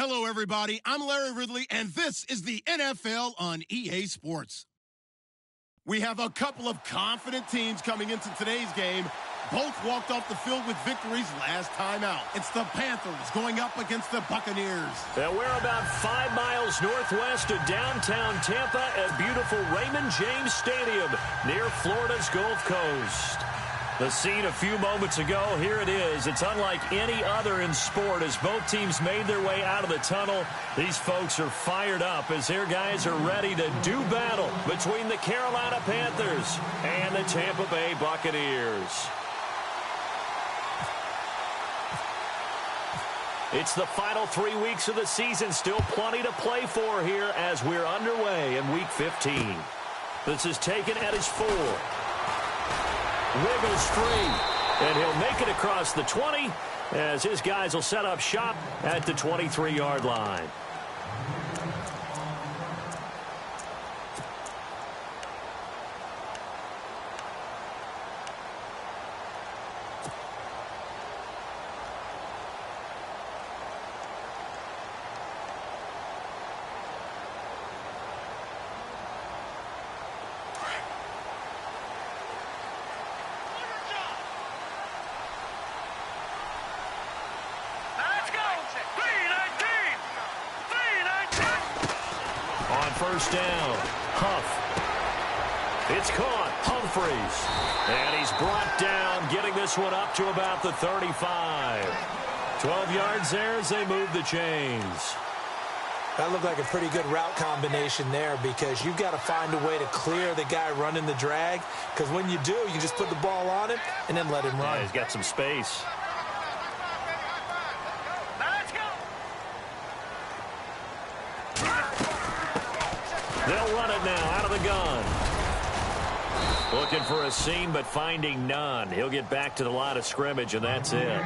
Hello, everybody. I'm Larry Ridley, and this is the NFL on EA Sports. We have a couple of confident teams coming into today's game. Both walked off the field with victories last time out. It's the Panthers going up against the Buccaneers. And we're about 5 miles northwest of downtown Tampa at beautiful Raymond James Stadium near Florida's Gulf Coast. The scene a few moments ago, here it is. It's unlike any other in sport as both teams made their way out of the tunnel. These folks are fired up as their guys are ready to do battle between the Carolina Panthers and the Tampa Bay Buccaneers. It's the final 3 weeks of the season. Still plenty to play for here as we're underway in Week 15. This is taken at his 4. Wiggles free, and he'll make it across the 20 as his guys will set up shop at the 23-yard line. First down, Huff. It's caught, Humphreys. And he's brought down, getting this one up to about the 35. 12 yards there as they move the chains. That looked like a pretty good route combination there because you've got to find a way to clear the guy running the drag. Because when you do, you just put the ball on him and then let him run. Yeah, he's got some space. They'll run it now out of the gun. Looking for a seam, but finding none. He'll get back to the line of scrimmage, and that's it.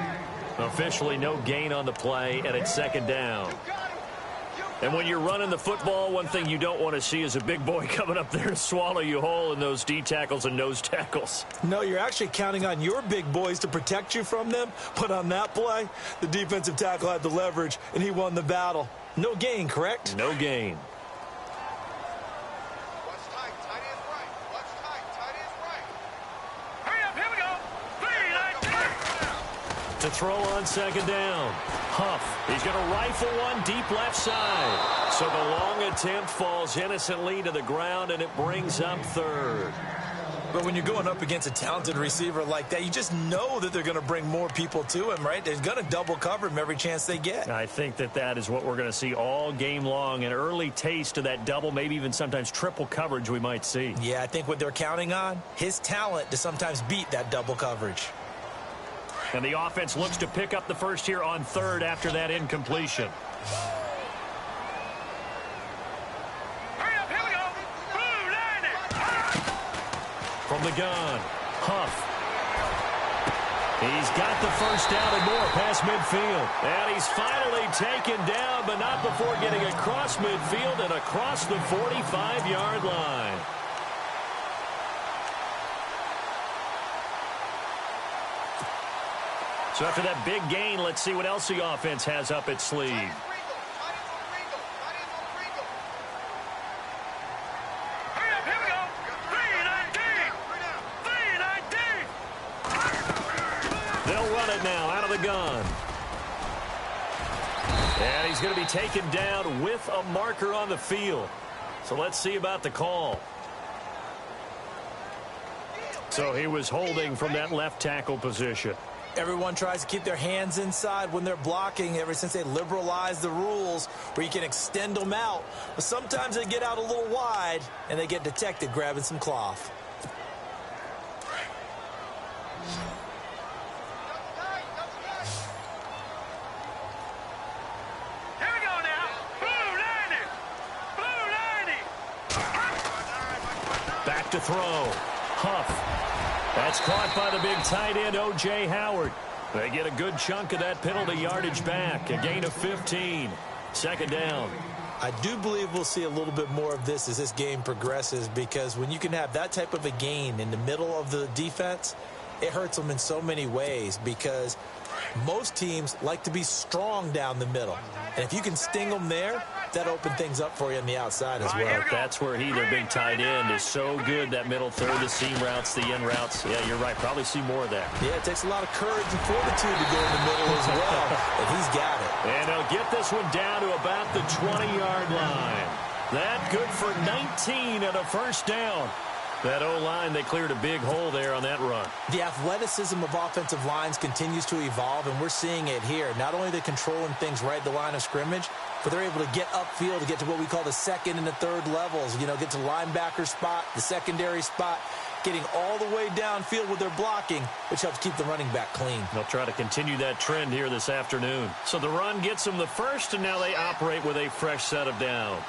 Officially no gain on the play, and it's second down. And when you're running the football, one thing you don't want to see is a big boy coming up there to swallow you whole in those D tackles and nose tackles. No, you're actually counting on your big boys to protect you from them. But on that play, the defensive tackle had the leverage, and he won the battle. No gain, correct? No gain. To throw on second down. Huff, he's going to rifle one deep left side. So the long attempt falls innocently to the ground, and it brings up third. But when you're going up against a talented receiver like that, you just know that they're going to bring more people to him, right? They're going to double cover him every chance they get. I think that is what we're going to see all game long. An early taste of that double, maybe even sometimes triple coverage we might see. Yeah, I think what they're counting on, his talent to sometimes beat that double coverage. And the offense looks to pick up the first here on third after that incompletion. Hurry up, here we go. Blue line it. From the gun, Huff. He's got the first down and more past midfield. And he's finally taken down, but not before getting across midfield and across the 45-yard line. So after that big gain, let's see what else the offense has up its sleeve. They'll run it now out of the gun. And he's going to be taken down with a marker on the field. So let's see about the call. So he was holding from that left tackle position. Everyone tries to keep their hands inside when they're blocking ever since they liberalized the rules where you can extend them out. But sometimes they get out a little wide and they get detected grabbing some cloth. Here we go now. Blue lining. Blue lining. Back to throw. Huff. That's caught by the big tight end, O.J. Howard. They get a good chunk of that penalty yardage back. A gain of 15. Second down. I do believe we'll see a little bit more of this as this game progresses because when you can have that type of a gain in the middle of the defense, it hurts them in so many ways because Most teams like to be strong down the middle. And if you can sting them there, that opens things up for you on the outside as well. That's where their big tight end, is so good, that middle third, the seam routes, the end routes. Yeah, you're right. Probably see more of that. Yeah, it takes a lot of courage and fortitude to go in the middle as well. And he's got it. And he'll get this one down to about the 20-yard line. That good for 19 and a first down. That O-line, they cleared a big hole there on that run. The athleticism of offensive lines continues to evolve, and we're seeing it here. Not only are they controlling things right at the line of scrimmage, but they're able to get upfield to get to what we call the second and the third levels. You know, get to the linebacker spot, the secondary spot, getting all the way downfield with their blocking, which helps keep the running back clean. They'll try to continue that trend here this afternoon. So the run gets them the first, and now they operate with a fresh set of downs.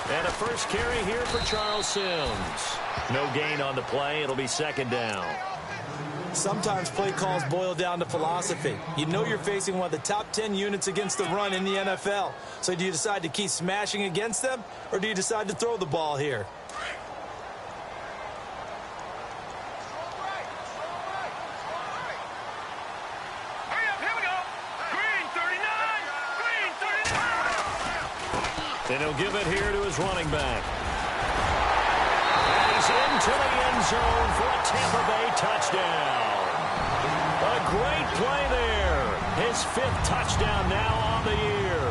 And a first carry here for Charles Sims. No gain on the play. It'll be second down. Sometimes play calls boil down to philosophy. You know you're facing one of the top 10 units against the run in the NFL. So do you decide to keep smashing against them, or do you decide to throw the ball here? And he'll give it here to his running back. And he's into the end zone for a Tampa Bay touchdown. A great play there. His 5th touchdown now on the year.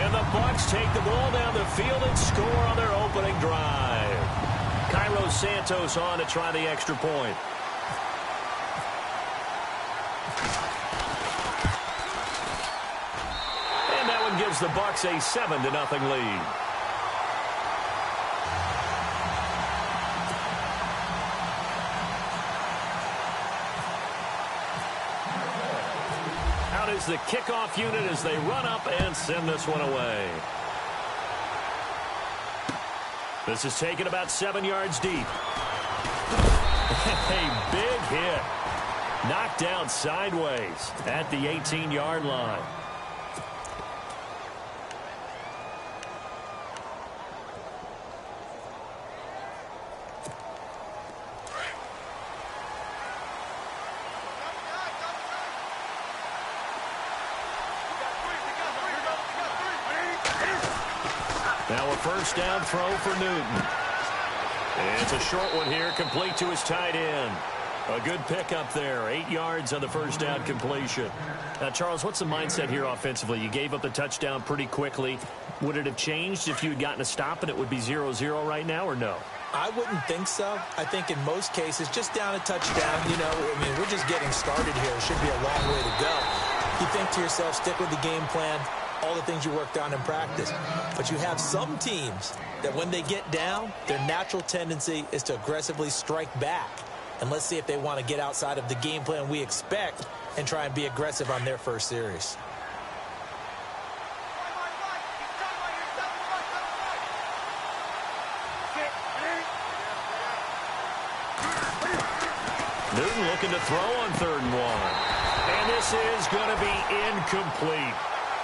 And the Bucs take the ball down the field and score on their opening drive. Cairo Santos on to try the extra point. Gives the Bucs a 7-0 lead. Out is the kickoff unit as they run up and send this one away. This is taken about 7 yards deep. A big hit. Knocked down sideways at the 18-yard line. Now a first down throw for Newton. And it's a short one here, complete to his tight end. A good pickup there, 8 yards on the first down completion. Now, Charles, what's the mindset here offensively? You gave up the touchdown pretty quickly. Would it have changed if you had gotten a stop and it would be 0-0 right now, or no? I wouldn't think so. I think in most cases, just down a touchdown, you know, I mean, we're just getting started here. It should be a long way to go. You think to yourself, stick with the game plan, all the things you worked on in practice. But you have some teams that when they get down, their natural tendency is to aggressively strike back. And let's see if they want to get outside of the game plan we expect and try and be aggressive on their first series. Newton looking to throw on 3rd and 1. And this is going to be incomplete.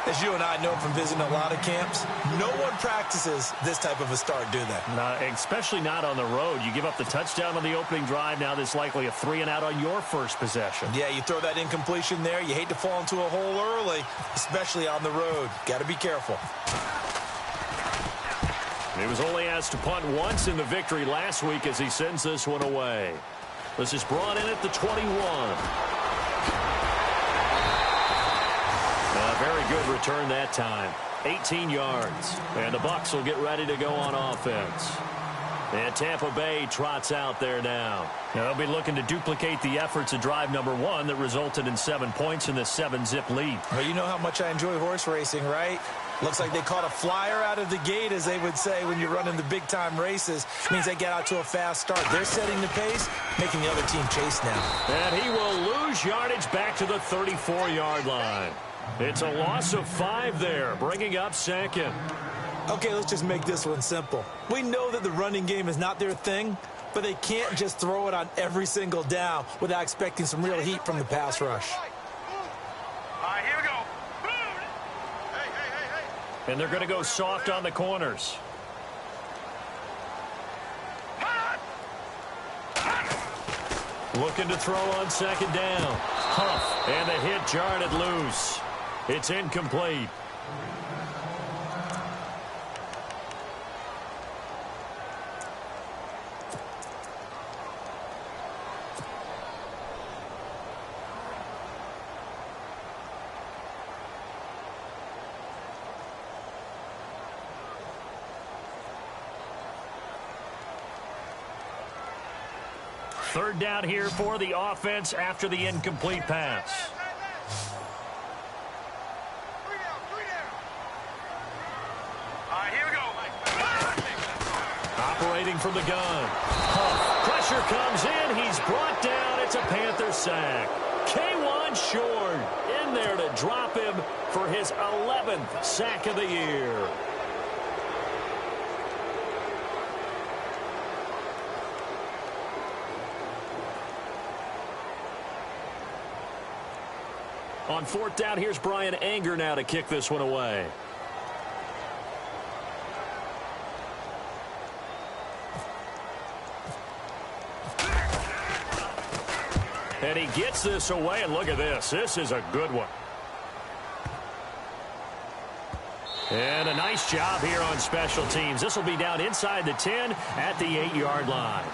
As you and I know from visiting a lot of camps, no one practices this type of a start, do they? Especially not on the road. You give up the touchdown on the opening drive. Now there's likely a 3-and-out on your first possession. Yeah, you throw that incompletion there. You hate to fall into a hole early, especially on the road. Got to be careful. He was only asked to punt once in the victory last week as he sends this one away. This is brought in at the 21. A very good return that time. 18 yards. And the Bucs will get ready to go on offense. And Tampa Bay trots out there now. They'll be looking to duplicate the efforts of drive number 1 that resulted in 7 points in the 7-zip lead. Well, you know how much I enjoy horse racing, right? Looks like they caught a flyer out of the gate, as they would say when you're running the big-time races. It means they get out to a fast start. They're setting the pace, making the other team chase now. And he will lose yardage back to the 34-yard line. It's a loss of 5 there, bringing up 2nd. Okay, let's just make this one simple. We know that the running game is not their thing, but they can't just throw it on every single down without expecting some real heat from the pass rush. All right, here we go. Hey. And they're going to go soft on the corners. Looking to throw on second down. Huff, and the hit jarred it loose. It's incomplete. Third down here for the offense after the incomplete pass. Here we go. Operating from the gun. Huff. Pressure comes in. He's brought down. It's a Panther sack. K1 short in there to drop him for his 11th sack of the year. On fourth down, here's Brian Anger now to kick this one away. And he gets this away, and look at this. This is a good one. And a nice job here on special teams. This will be down inside the 10 at the 8-yard line.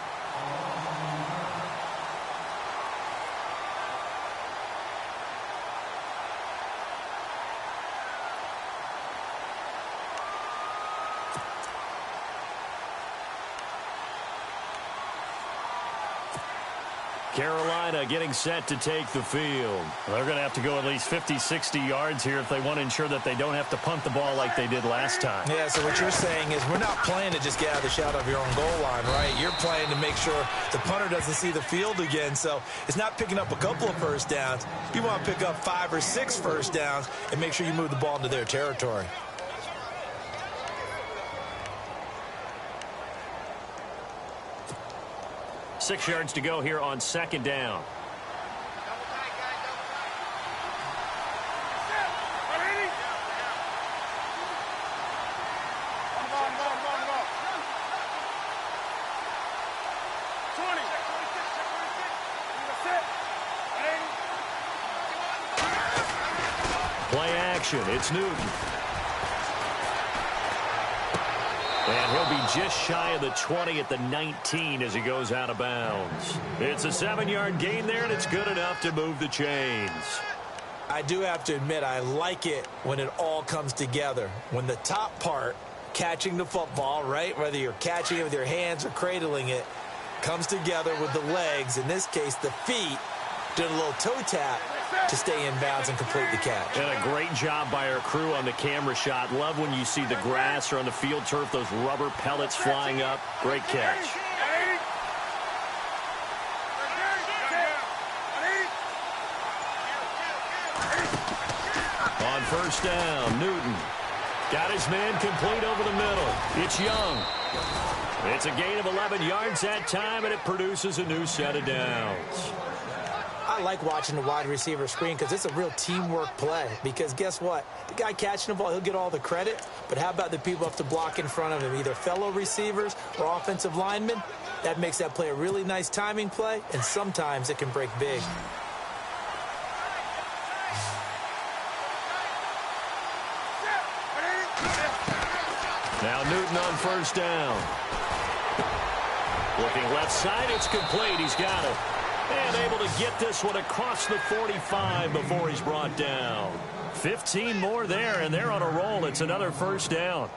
Carolina getting set to take the field. They're going to have to go at least 50, 60 yards here if they want to ensure that they don't have to punt the ball like they did last time. Yeah, so what you're saying is we're not playing to just get out of the shadow of your own goal line, right? You're playing to make sure the punter doesn't see the field again. So it's not picking up a couple of first downs. You want to pick up 5 or 6 first downs and make sure you move the ball into their territory. Six yards to go here on second down. Play action. It's Newton. And he'll be just shy of the 20 at the 19 as he goes out of bounds. It's a 7-yard gain there, and it's good enough to move the chains. I do have to admit, I like it when it all comes together. When the top part, catching the football, right, whether you're catching it with your hands or cradling it, comes together with the legs, in this case the feet, did a little toe tap to stay in bounds and complete the catch. And a great job by our crew on the camera shot. Love when you see the grass or on the field turf, those rubber pellets flying up. Great catch. On first down, Newton got his man complete over the middle. It's Young. It's a gain of 11 yards that time, and it produces a new set of downs. I like watching the wide receiver screen because it's a real teamwork play. Because guess what? The guy catching the ball, he'll get all the credit. But how about the people up to block in front of him, either fellow receivers or offensive linemen? That makes that play a really nice timing play, and sometimes it can break big. Now Newton on first down. Looking left side, it's complete. He's got it. And able to get this one across the 45 before he's brought down. 15 more there, and they're on a roll. It's another first down.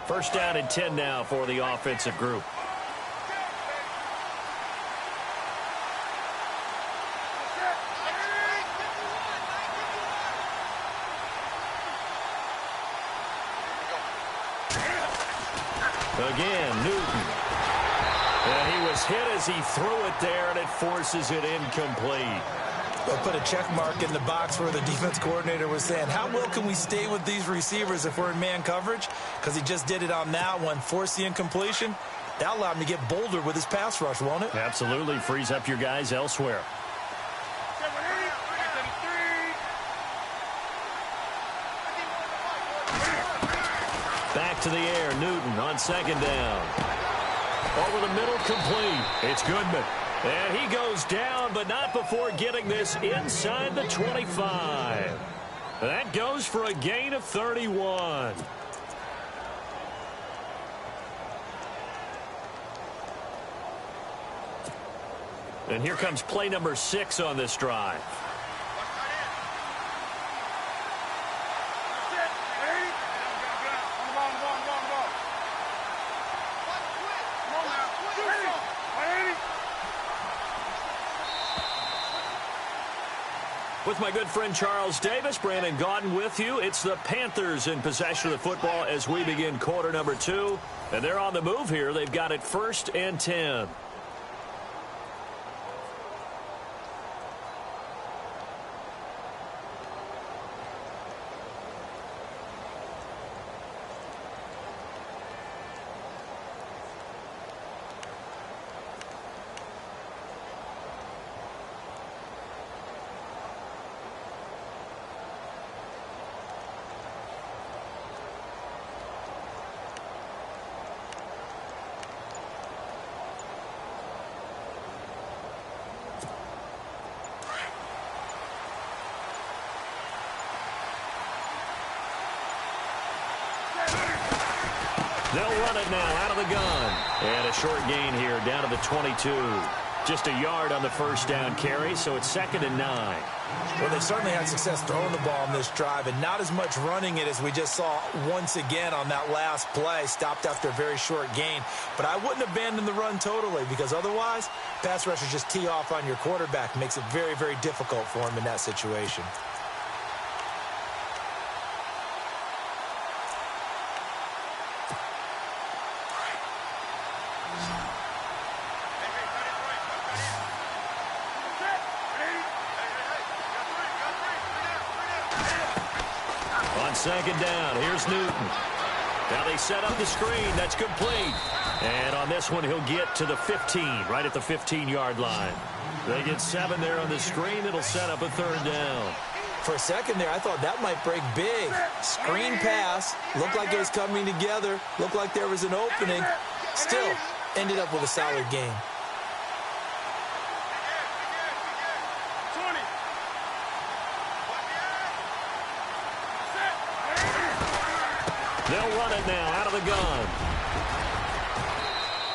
First down and 10 now for the offensive group. Again, Newton. And he was hit as he threw it there, and it forces it incomplete. They'll put a check mark in the box where the defense coordinator was saying, how well can we stay with these receivers if we're in man coverage? Because he just did it on that one, forced the incompletion. That'll allow him to get bolder with his pass rush, won't it? Absolutely. Frees up your guys elsewhere. Back to the air, Newton on second down. Over the middle, complete. It's Goodman. And he goes down, but not before getting this inside the 25. That goes for a gain of 31. And here comes play number 6 on this drive. With my good friend Charles Davis, Brandon Gaudin with you. It's the Panthers in possession of the football as we begin quarter number 2. And they're on the move here. They've got it 1st and 10. They'll run it now out of the gun. And a short gain here down to the 22. Just a yard on the first down carry, so it's 2nd and 9. Well, they certainly had success throwing the ball in this drive and not as much running it as we just saw once again on that last play. Stopped after a very short gain. But I wouldn't abandon the run totally because otherwise, pass rushers just tee off on your quarterback. Makes it very, very difficult for him in that situation. On 2nd down, here's Newton. Now they set up the screen. That's complete. And on this one, he'll get to the 15, right at the 15-yard line. They get 7 there on the screen. It'll set up a 3rd down. For a second there, I thought that might break big. Screen pass. Looked like it was coming together. Looked like there was an opening. Still, ended up with a solid game. They'll run it now out of the gun.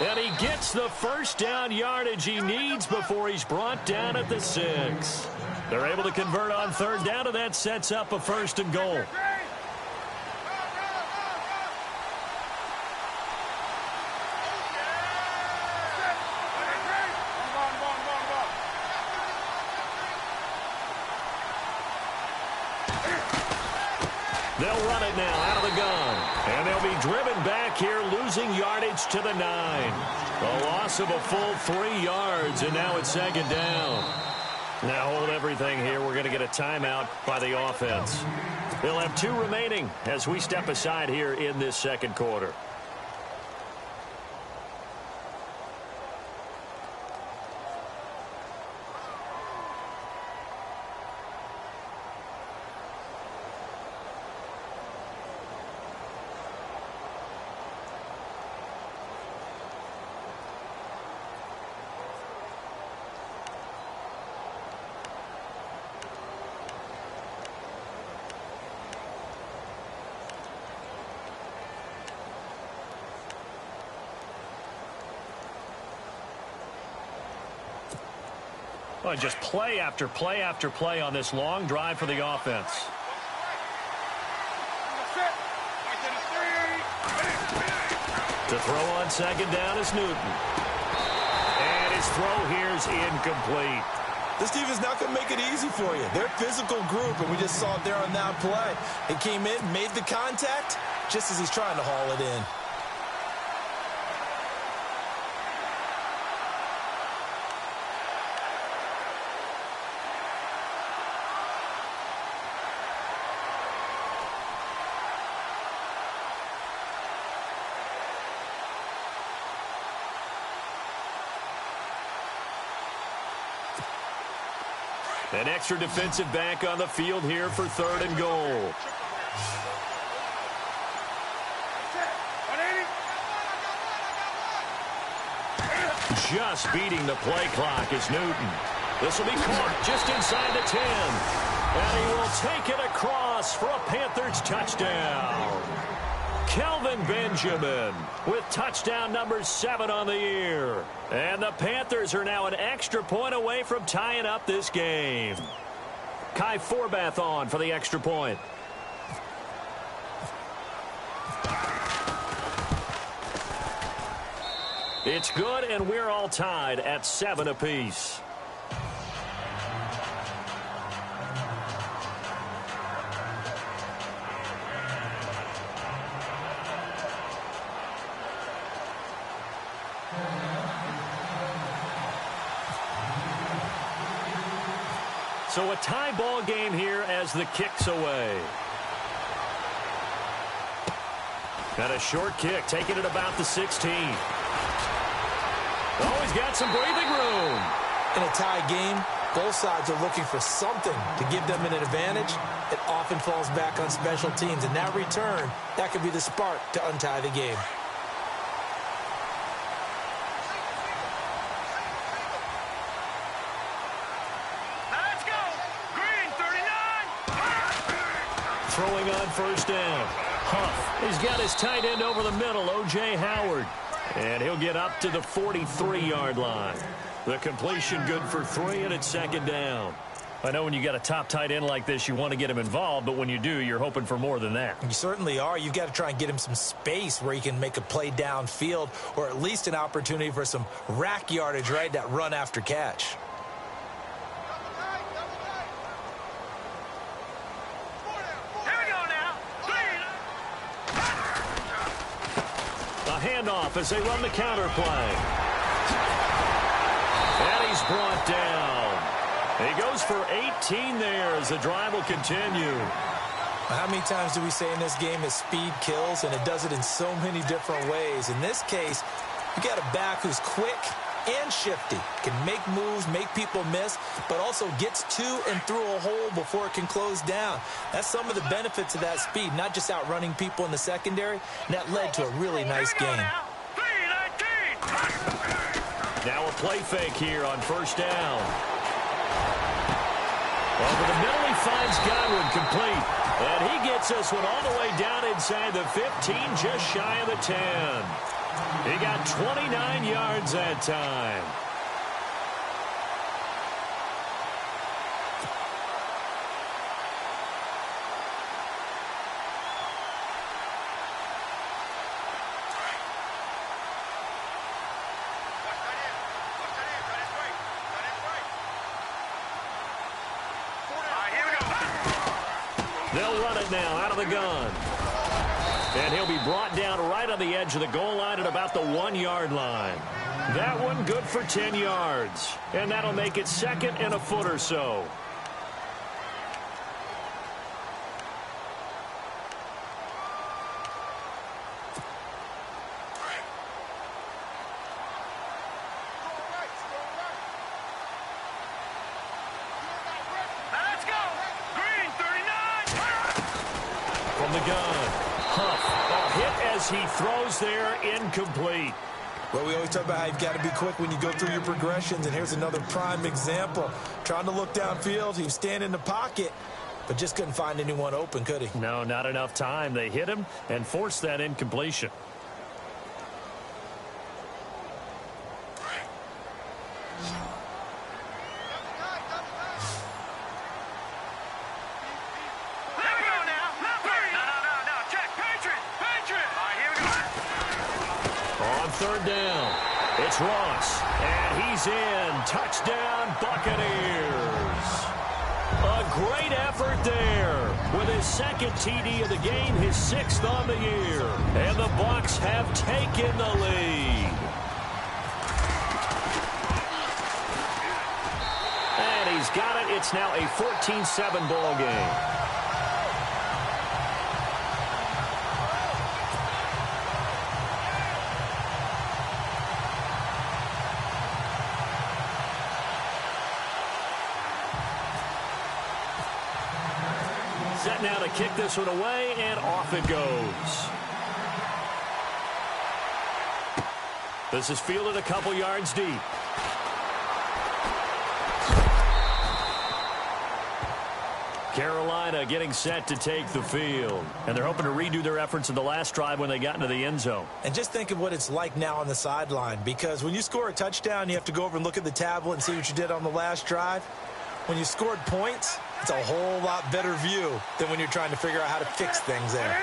And he gets the first down yardage he needs before he's brought down at the 6. They're able to convert on 3rd down, and that sets up a 1st and goal. They'll run it now out of the gun. And they'll be driven back here, losing yardage to the 9. A loss of a full 3 yards, and now it's 2nd down. Now hold everything here. We're going to get a timeout by the offense. They'll have 2 remaining as we step aside here in this 2nd quarter. Well, just play after play after play on this long drive for the offense. To throw on 2nd down is Newton. And his throw here is incomplete. This defense not going to make it easy for you. They're a physical group, and we just saw it there on that play. He came in, made the contact, just as he's trying to haul it in. An extra defensive back on the field here for 3rd and goal. Just beating the play clock is Newton. This will be caught just inside the 10. And he will take it across for a Panthers touchdown. Kelvin Benjamin with touchdown number 7 on the year. And the Panthers are now an extra point away from tying up this game. Kai Forbath on for the extra point. It's good, and we're all tied at 7 apiece. So a tie ball game here as the kick's away. Got a short kick, taking it about the 16. Oh, he's got some breathing room. In a tie game, both sides are looking for something to give them an advantage. It often falls back on special teams. In that return, that could be the spark to untie the game. Let's go. Green 39. Throwing on first down. Huff. He's got his tight end over the middle, O.J. Howard. And he'll get up to the 43-yard line. The completion good for 3, and it's second down. I know when you got a top tight end like this, you want to get him involved, but when you do, you're hoping for more than that. You certainly are. You've got to try and get him some space where he can make a play downfield, or at least an opportunity for some rack yardage, right? That run after catch. Handoff as they run the counter play. And he's brought down. He goes for 18 there as the drive will continue. How many times do we say in this game that speed kills, and it does it in so many different ways? In this case, you got a back who's quick and shifty, can make moves, make people miss, but also gets to and through a hole before it can close down. That's some of the benefits of that speed, not just outrunning people in the secondary, and that led to a really nice game. Now a play fake here on first down. Over the middle, he finds Godwin complete, and he gets this one all the way down inside the 15, just shy of the 10. He got 29 yards that time. They'll run it now out of the gun. And he'll be brought down right on the edge of the goal line at about the 1-yard line. That one good for 10 yards. And that'll make it second and a foot or so. Let's go. Green 39. From the gun. Huff, a hit as he throws there, incomplete. Well, we always talk about how you've got to be quick when you go through your progressions, and here's another prime example. Trying to look downfield, he was standing in the pocket, but just couldn't find anyone open, could he? No, not enough time. They hit him and forced that incompletion. Third down. It's Ross, and he's in. Touchdown, Buccaneers. A great effort there with his second TD of the game, his 6th on the year. And the Bucs have taken the lead. And he's got it. It's now a 14-7 ball game. Set now to kick this one away, and off it goes. This is fielded a couple yards deep. Carolina getting set to take the field. And they're hoping to redo their efforts in the last drive when they got into the end zone. And just think of what it's like now on the sideline, because when you score a touchdown, you have to go over and look at the tablet and see what you did on the last drive. When you scored points, it's a whole lot better view than when you're trying to figure out how to fix things there.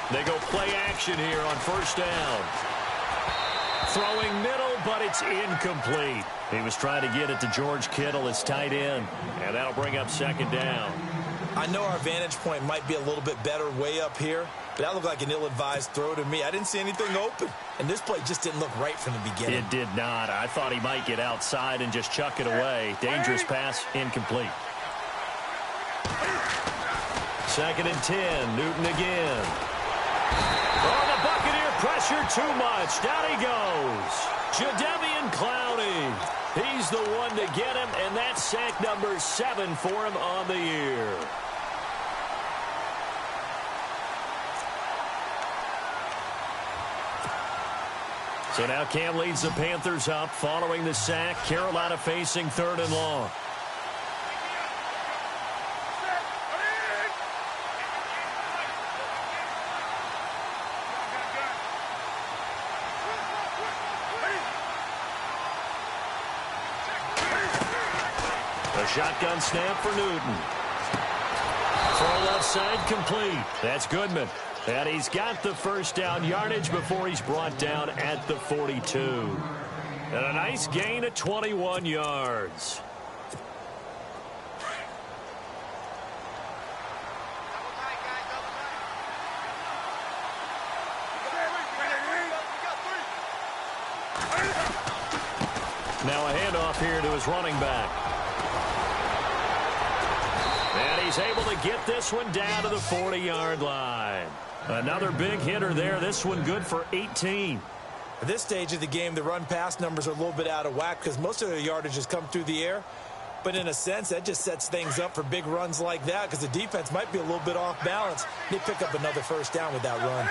They go play action here on first down. Throwing middle, but it's incomplete. He was trying to get it to George Kittle, his tight end, and that'll bring up second down. I know our vantage point might be a little bit better way up here, but that looked like an ill-advised throw to me. I didn't see anything open, and this play just didn't look right from the beginning. It did not. I thought he might get outside and just chuck it away. Dangerous pass, incomplete. Second and 10, Newton again. Oh, the Buccaneer pressure too much. Down he goes. Jadeveon Clowney. He's the one to get him, and that's sack number 7 for him on the year. So now Cam leads the Panthers up following the sack. Carolina facing 3rd and long. Shotgun snap for Newton. Throw left side complete. That's Goodman. And he's got the first down yardage before he's brought down at the 42. And a nice gain of 21 yards. Now a handoff here to his running back. And he's able to get this one down to the 40-yard line. Another big hitter there. This one good for 18. At this stage of the game, the run-pass numbers are a little bit out of whack because most of their yardage has come through the air. But in a sense, that just sets things up for big runs like that because the defense might be a little bit off balance. They pick up another first down with that run.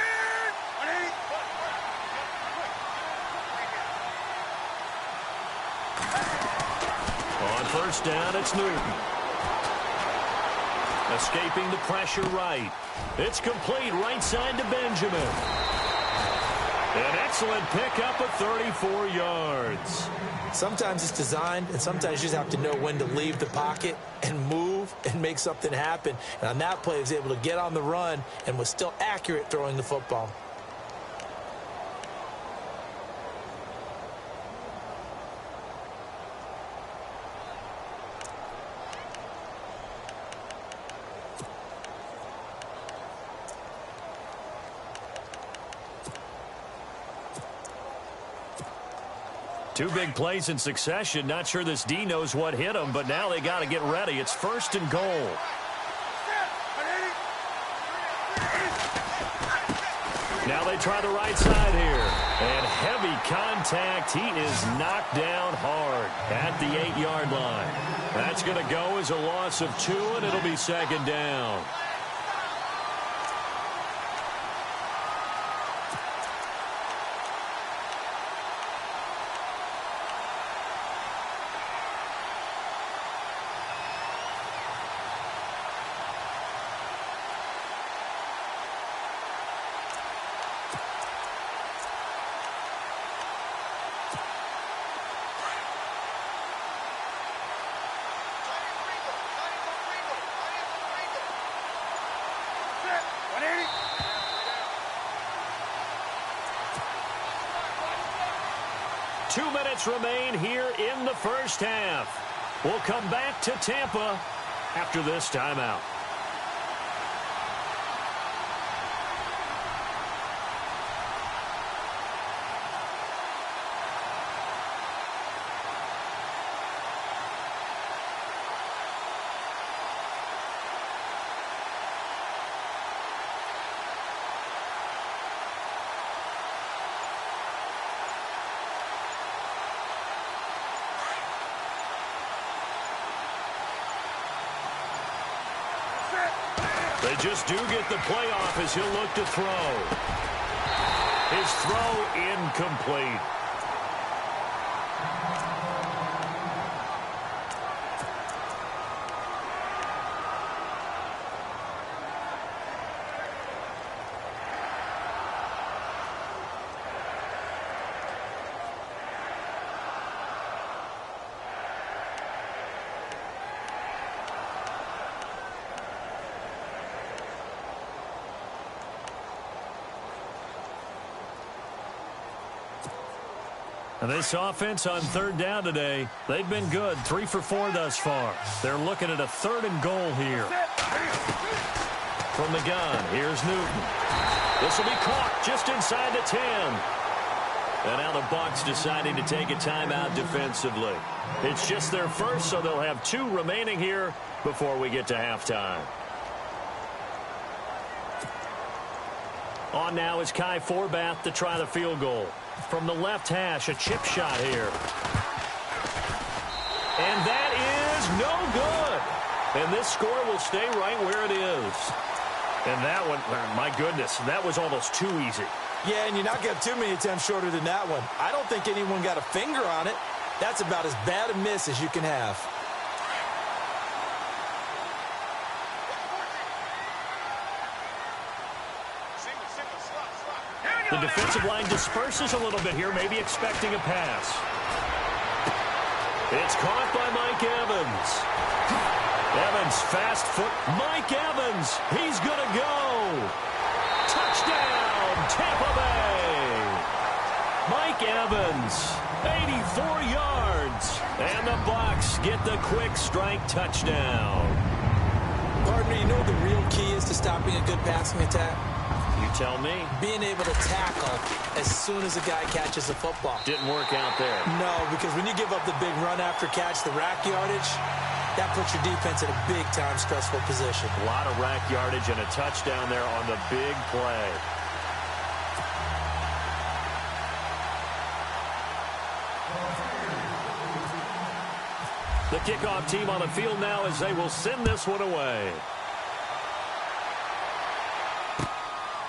On first down, it's Newton. Escaping the pressure right. It's complete right side to Benjamin. An excellent pickup of 34 yards. Sometimes it's designed, and sometimes you just have to know when to leave the pocket and move and make something happen. And on that play, he was able to get on the run and was still accurate throwing the football. Two big plays in succession. Not sure this D knows what hit him, but now they got to get ready. It's 1st and goal. Now they try the right side here. And heavy contact. He is knocked down hard at the 8-yard line. That's going to go as a loss of 2, and it'll be 2nd down. Two minutes remain here in the first half. We'll come back to Tampa after this timeout. they just do get the playoff as he'll look to throw. His throw incomplete. And this offense on third down today, they've been good. 3 for 4 thus far. They're looking at a 3rd and goal here. From the gun, here's Newton. This will be caught just inside the 10. And now the Bucs deciding to take a timeout defensively. It's just their first, so they'll have 2 remaining here before we get to halftime. On now is Kai Forbath to try the field goal. From the left hash, a chip shot here. And that is no good. And this score will stay right where it is. And that one, my goodness, that was almost too easy. Yeah, and you're not going to have too many attempts shorter than that one. I don't think anyone got a finger on it. That's about as bad a miss as you can have. The defensive line disperses a little bit here, maybe expecting a pass. It's caught by Mike Evans. Evans, fast foot. Mike Evans, he's going to go. Touchdown, Tampa Bay. Mike Evans, 84 yards. And the Bucs get the quick strike touchdown. Gardner, you know the real key is to stopping a good passing attack? You tell me. Being able to tackle as soon as a guy catches the football. Didn't work out there. No, because when you give up the big run after catch, the rack yardage, that puts your defense in a big-time stressful position. A lot of rack yardage and a touchdown there on the big play. The kickoff team on the field now as they will send this one away.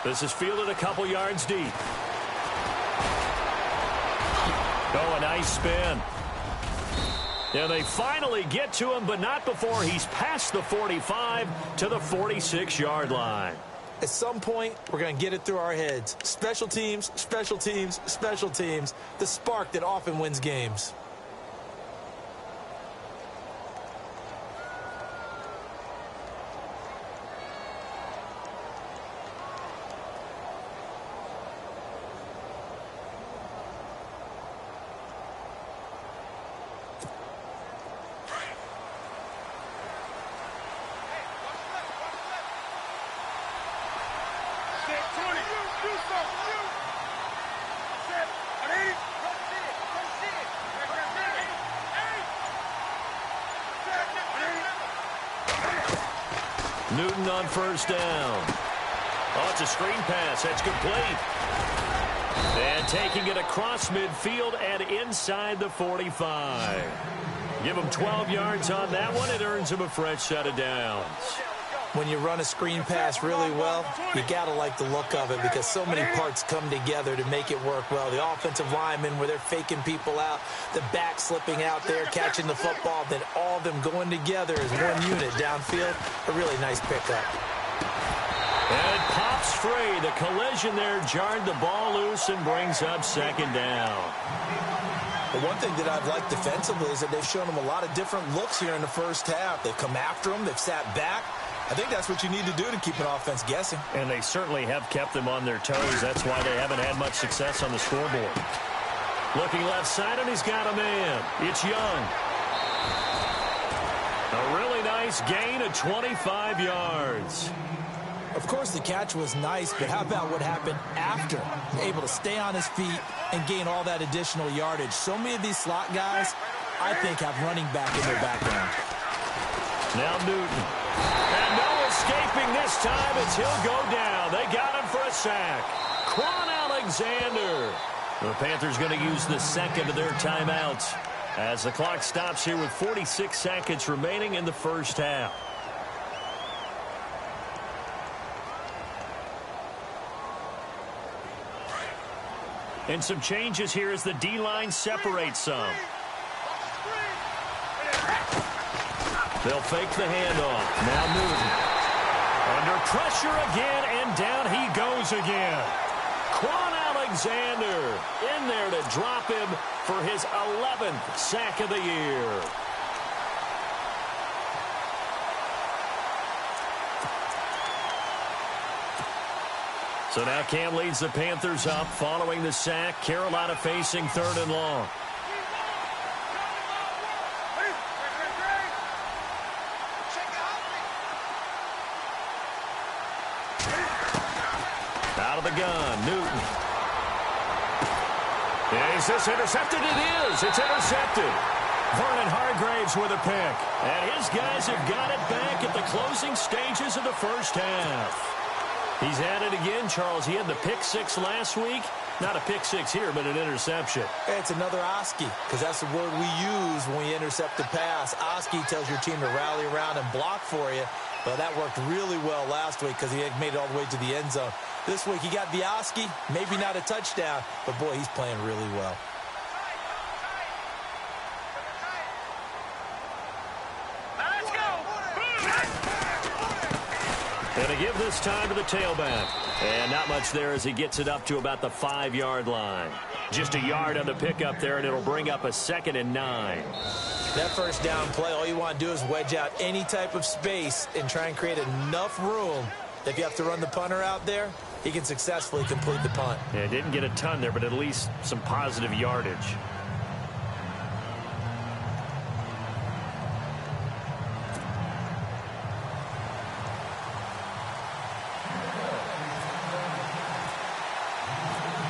This is fielded a couple yards deep. Oh, a nice spin. Yeah, they finally get to him, but not before he's past the 45 to the 46-yard line. At some point, we're going to get it through our heads. Special teams, special teams, special teams. The spark that often wins games. Newton on first down. Oh, it's a screen pass. That's complete. And taking it across midfield and inside the 45. Give him 12 yards on that one. It earns him a fresh set of downs. When you run a screen pass really well, you got to like the look of it because so many parts come together to make it work well. The offensive linemen where they're faking people out, the back slipping out there, catching the football, then all of them going together as one unit downfield. A really nice pickup. And it pops free. The collision there jarred the ball loose and brings up second down. The one thing that I've liked defensively is that they've shown them a lot of different looks here in the first half. They've come after them. They've sat back. I think that's what you need to do to keep an offense guessing. And they certainly have kept them on their toes. That's why they haven't had much success on the scoreboard. Looking left side, and he's got a man. It's Young. A really nice gain of 25 yards. Of course, the catch was nice, but how about what happened after? Able to stay on his feet and gain all that additional yardage. So many of these slot guys, I think, have running back in their background. Now Newton. And no escaping this time as he'll go down. They got him for a sack. Quan Alexander. The Panthers going to use the second of their timeouts as the clock stops here with 46 seconds remaining in the first half. And some changes here as the D-line separates some. They'll fake the handoff. Now Newton. Under pressure again, and down he goes again. Quan Alexander in there to drop him for his 11th sack of the year. So now Cam leads the Panthers up following the sack. Carolina facing 3rd and long. Out of the gun, Newton. Is this intercepted? It is. It's intercepted. Vernon Hargreaves with a pick. And his guys have got it back at the closing stages of the first half. He's at it again, Charles. He had the pick 6 last week. Not a pick 6 here, but an interception. It's another Oski, because that's the word we use when we intercept a pass. Oski tells your team to rally around and block for you. But that worked really well last week because he had made it all the way to the end zone. This week he got the Oski, maybe not a touchdown, but boy, he's playing really well. And a give this time to the tailback. And not much there as he gets it up to about the 5-yard line. Just a yard on the pickup there, and it'll bring up a 2nd and 9. That first down play, all you want to do is wedge out any type of space and try and create enough room that if you have to run the punter out there, he can successfully complete the punt. Yeah, didn't get a ton there, but at least some positive yardage.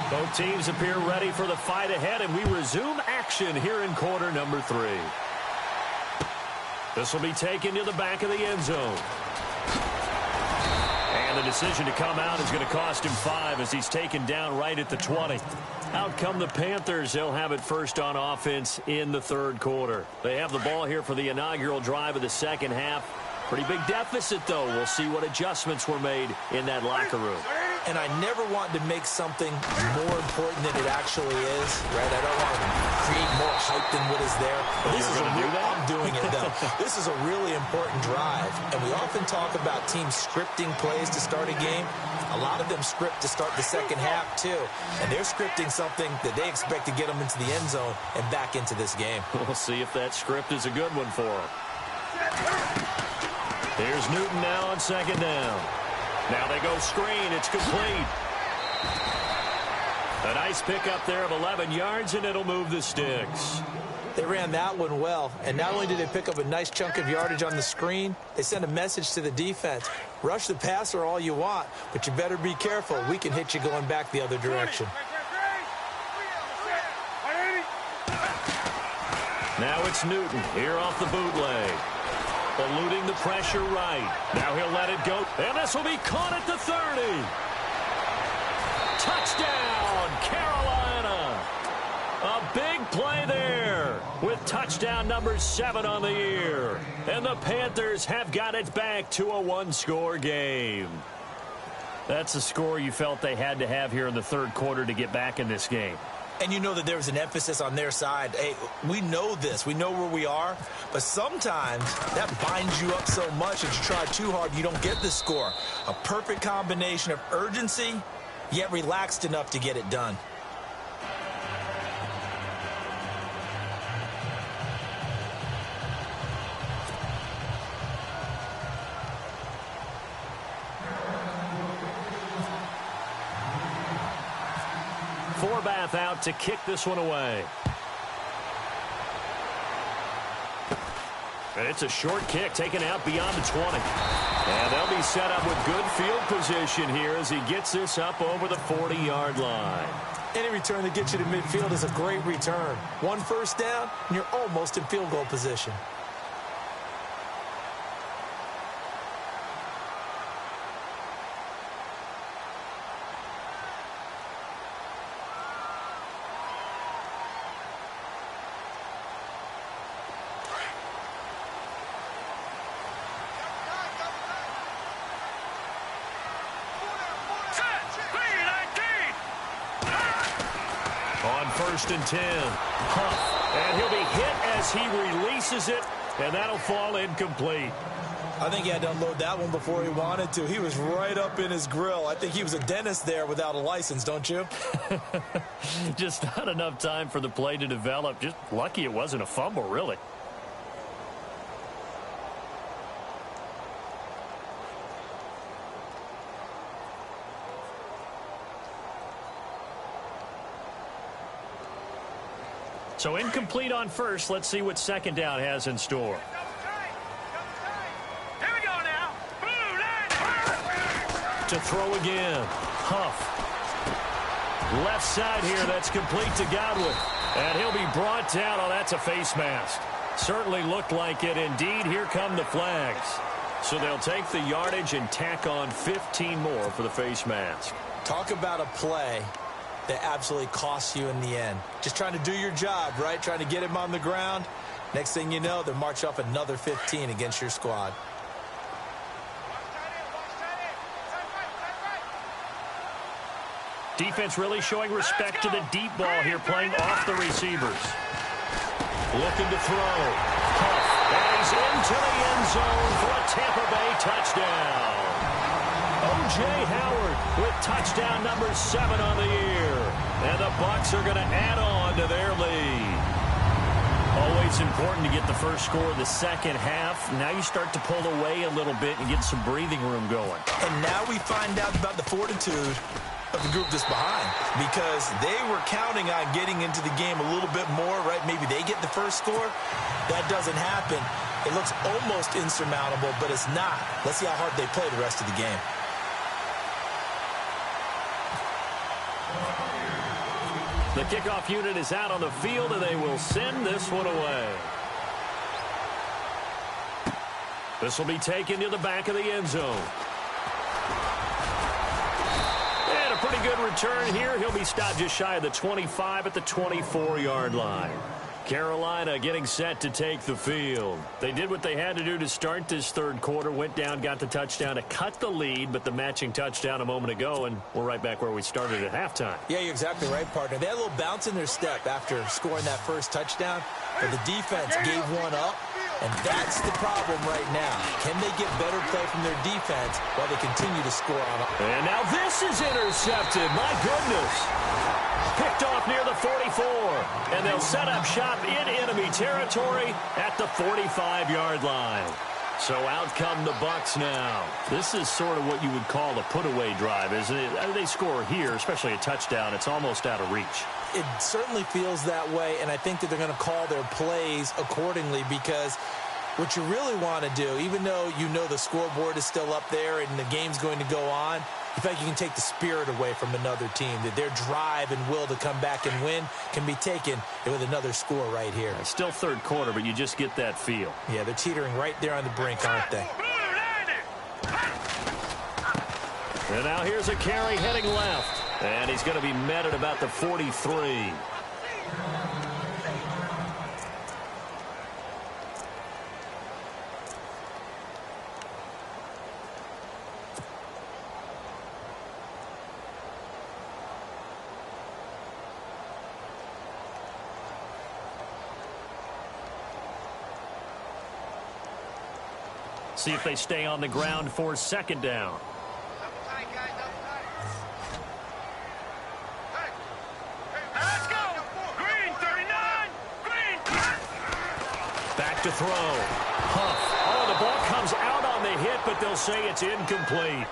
Both teams appear ready for the fight ahead, and we resume action here in quarter number 3. This will be taken to the back of the end zone. And the decision to come out is going to cost him 5 as he's taken down right at the 20. Out come the Panthers. They'll have it first on offense in the 3rd quarter. They have the ball here for the inaugural drive of the second half. Pretty big deficit, though. We'll see what adjustments were made in that locker room. And I never want to make something more important than it actually is, right? I don't want to create more hype than what is there. This is I'm doing it, though. This is a really important drive, and we often talk about teams scripting plays to start a game. A lot of them script to start the second half, too. And they're scripting something that they expect to get them into the end zone and back into this game. We'll see if that script is a good one for them. Here's Newton now on 2nd down. Now they go screen. It's complete. A nice pickup there of 11 yards, and it'll move the sticks. They ran that one well, and not only did they pick up a nice chunk of yardage on the screen, they sent a message to the defense. Rush the passer all you want, but you better be careful. We can hit you going back the other direction. Now it's Newton here off the bootleg. Eluding the pressure right. Now he'll let it go. And this will be caught at the 30. Touchdown, Carolina. A big play there with touchdown number 7 on the year. And the Panthers have got it back to a 1-score game. That's a score you felt they had to have here in the 3rd quarter to get back in this game. And you know that there was an emphasis on their side. Hey, we know this. We know where we are. But sometimes that binds you up so much that you try too hard, you don't get the score. A perfect combination of urgency, yet relaxed enough to get it done. Forbath out to kick this one away. It's a short kick taken out beyond the 20. And they'll be set up with good field position here as he gets this up over the 40-yard line. Any return that gets you to midfield is a great return. 1 first down, and you're almost in field goal position. On 1st and 10. Huff. And he'll be hit as he releases it, and that'll fall incomplete. I think he had to unload that one before he wanted to. He was right up in his grill. I think he was a dentist there without a license, don't you? Just not enough time for the play to develop. Just lucky it wasn't a fumble, really. So incomplete on first. Let's see what second down has in store. To throw again. Huff. Left side here, that's complete to Godwin. And he'll be brought down. Oh, that's a face mask. Certainly looked like it. Indeed, here come the flags. So they'll take the yardage and tack on 15 more for the face mask. Talk about a play that absolutely costs you in the end. Just trying to do your job, right? Trying to get him on the ground. Next thing you know, they'll march off another 15 against your squad. Defense really showing respect to the deep ball here, playing off the receivers. Looking to throw. Huff. And he's into the end zone for a Tampa Bay touchdown. O.J. Howard with touchdown number 7 on the year. And the Bucs are going to add on to their lead. Always important to get the first score of the second half. Now you start to pull away a little bit and get some breathing room going. And now we find out about the fortitude of the group that's behind, because they were counting on getting into the game a little bit more, right? Maybe they get the first score. That doesn't happen. It looks almost insurmountable, but it's not. Let's see how hard they play the rest of the game. The kickoff unit is out on the field, and they will send this one away. This will be taken to the back of the end zone. Pretty good return here. He'll be stopped just shy of the 25 at the 24-yard line. Carolina getting set to take the field. They did what they had to do to start this third quarter. Went down, got the touchdown to cut the lead, but the matching touchdown a moment ago, and we're right back where we started at halftime. Yeah, you're exactly right, partner. They had a little bounce in their step after scoring that first touchdown, but the defense gave one up. And that's the problem right now. Can they get better play from their defense while they continue to score on it? And now this is intercepted. My goodness. Picked off near the 44. And they'll set up shop in enemy territory at the 45-yard line. So out come the Bucs now. This is sort of what you would call a put-away drive, isn't it? They score here, especially a touchdown. It's almost out of reach. It certainly feels that way, and I think that they're going to call their plays accordingly, because what you really want to do, even though you know the scoreboard is still up there and the game's going to go on, you feel like you can take the spirit away from another team, that their drive and will to come back and win can be taken with another score right here. It's still third quarter, but you just get that feel. Yeah, they're teetering right there on the brink, aren't they? And now here's a carry heading left. And he's going to be met at about the 43. See if they stay on the ground for second down. Back to throw. Huff. Oh, the ball comes out on the hit, but they'll say it's incomplete.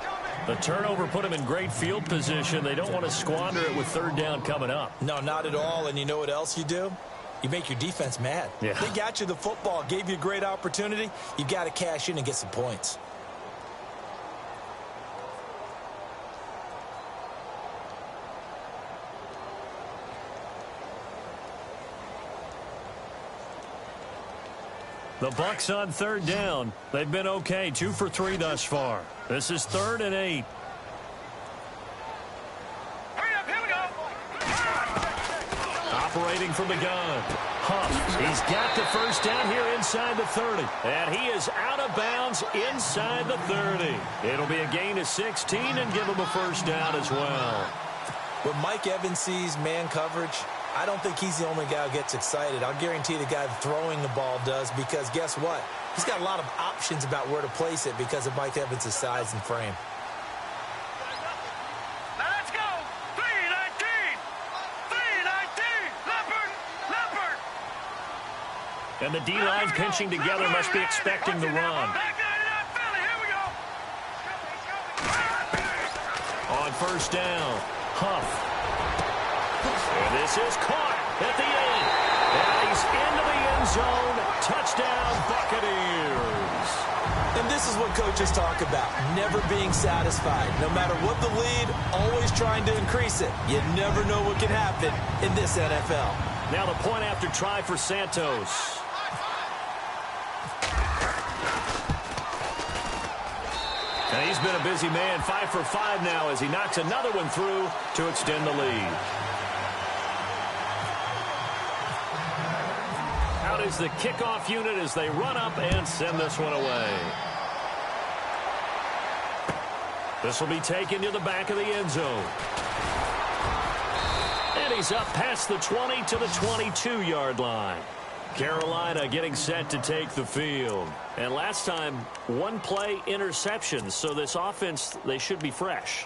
The turnover put them in great field position. They don't want to squander it with third down coming up. No, not at all. And you know what else you do? You make your defense mad. Yeah. They got you the football, gave you a great opportunity. You got to cash in and get some points. The Bucs on third down. They've been okay, 2 for 3 thus far. This is 3rd and 8. Hurry up, here we go. Operating from the gun. Huff. He's got the first down here inside the 30. And he is out of bounds inside the 30. It'll be a gain of 16 and give him a first down as well. When Mike Evans sees man coverage, I don't think he's the only guy who gets excited. I'll guarantee the guy throwing the ball does, because guess what? He's got a lot of options about where to place it because of Mike Evans' size and frame. Now let's go. 319. 319. Leopard. Leopard. And the D-line pinching together must be expecting the run. Back 99 Philly. Here we go. On first down, Huff. And this is caught at the 8. And he's into the end zone. Touchdown, Buccaneers. And this is what coaches talk about, never being satisfied. No matter what the lead, always trying to increase it. You never know what can happen in this NFL. Now the point after try for Santos. And he's been a busy man, 5 for 5 now as he knocks another one through to extend the lead. Out is the kickoff unit as they run up and send this one away. This will be taken to the back of the end zone. And he's up past the 20 to the 22-yard line. Carolina getting set to take the field. And last time, one play interception. So this offense, they should be fresh.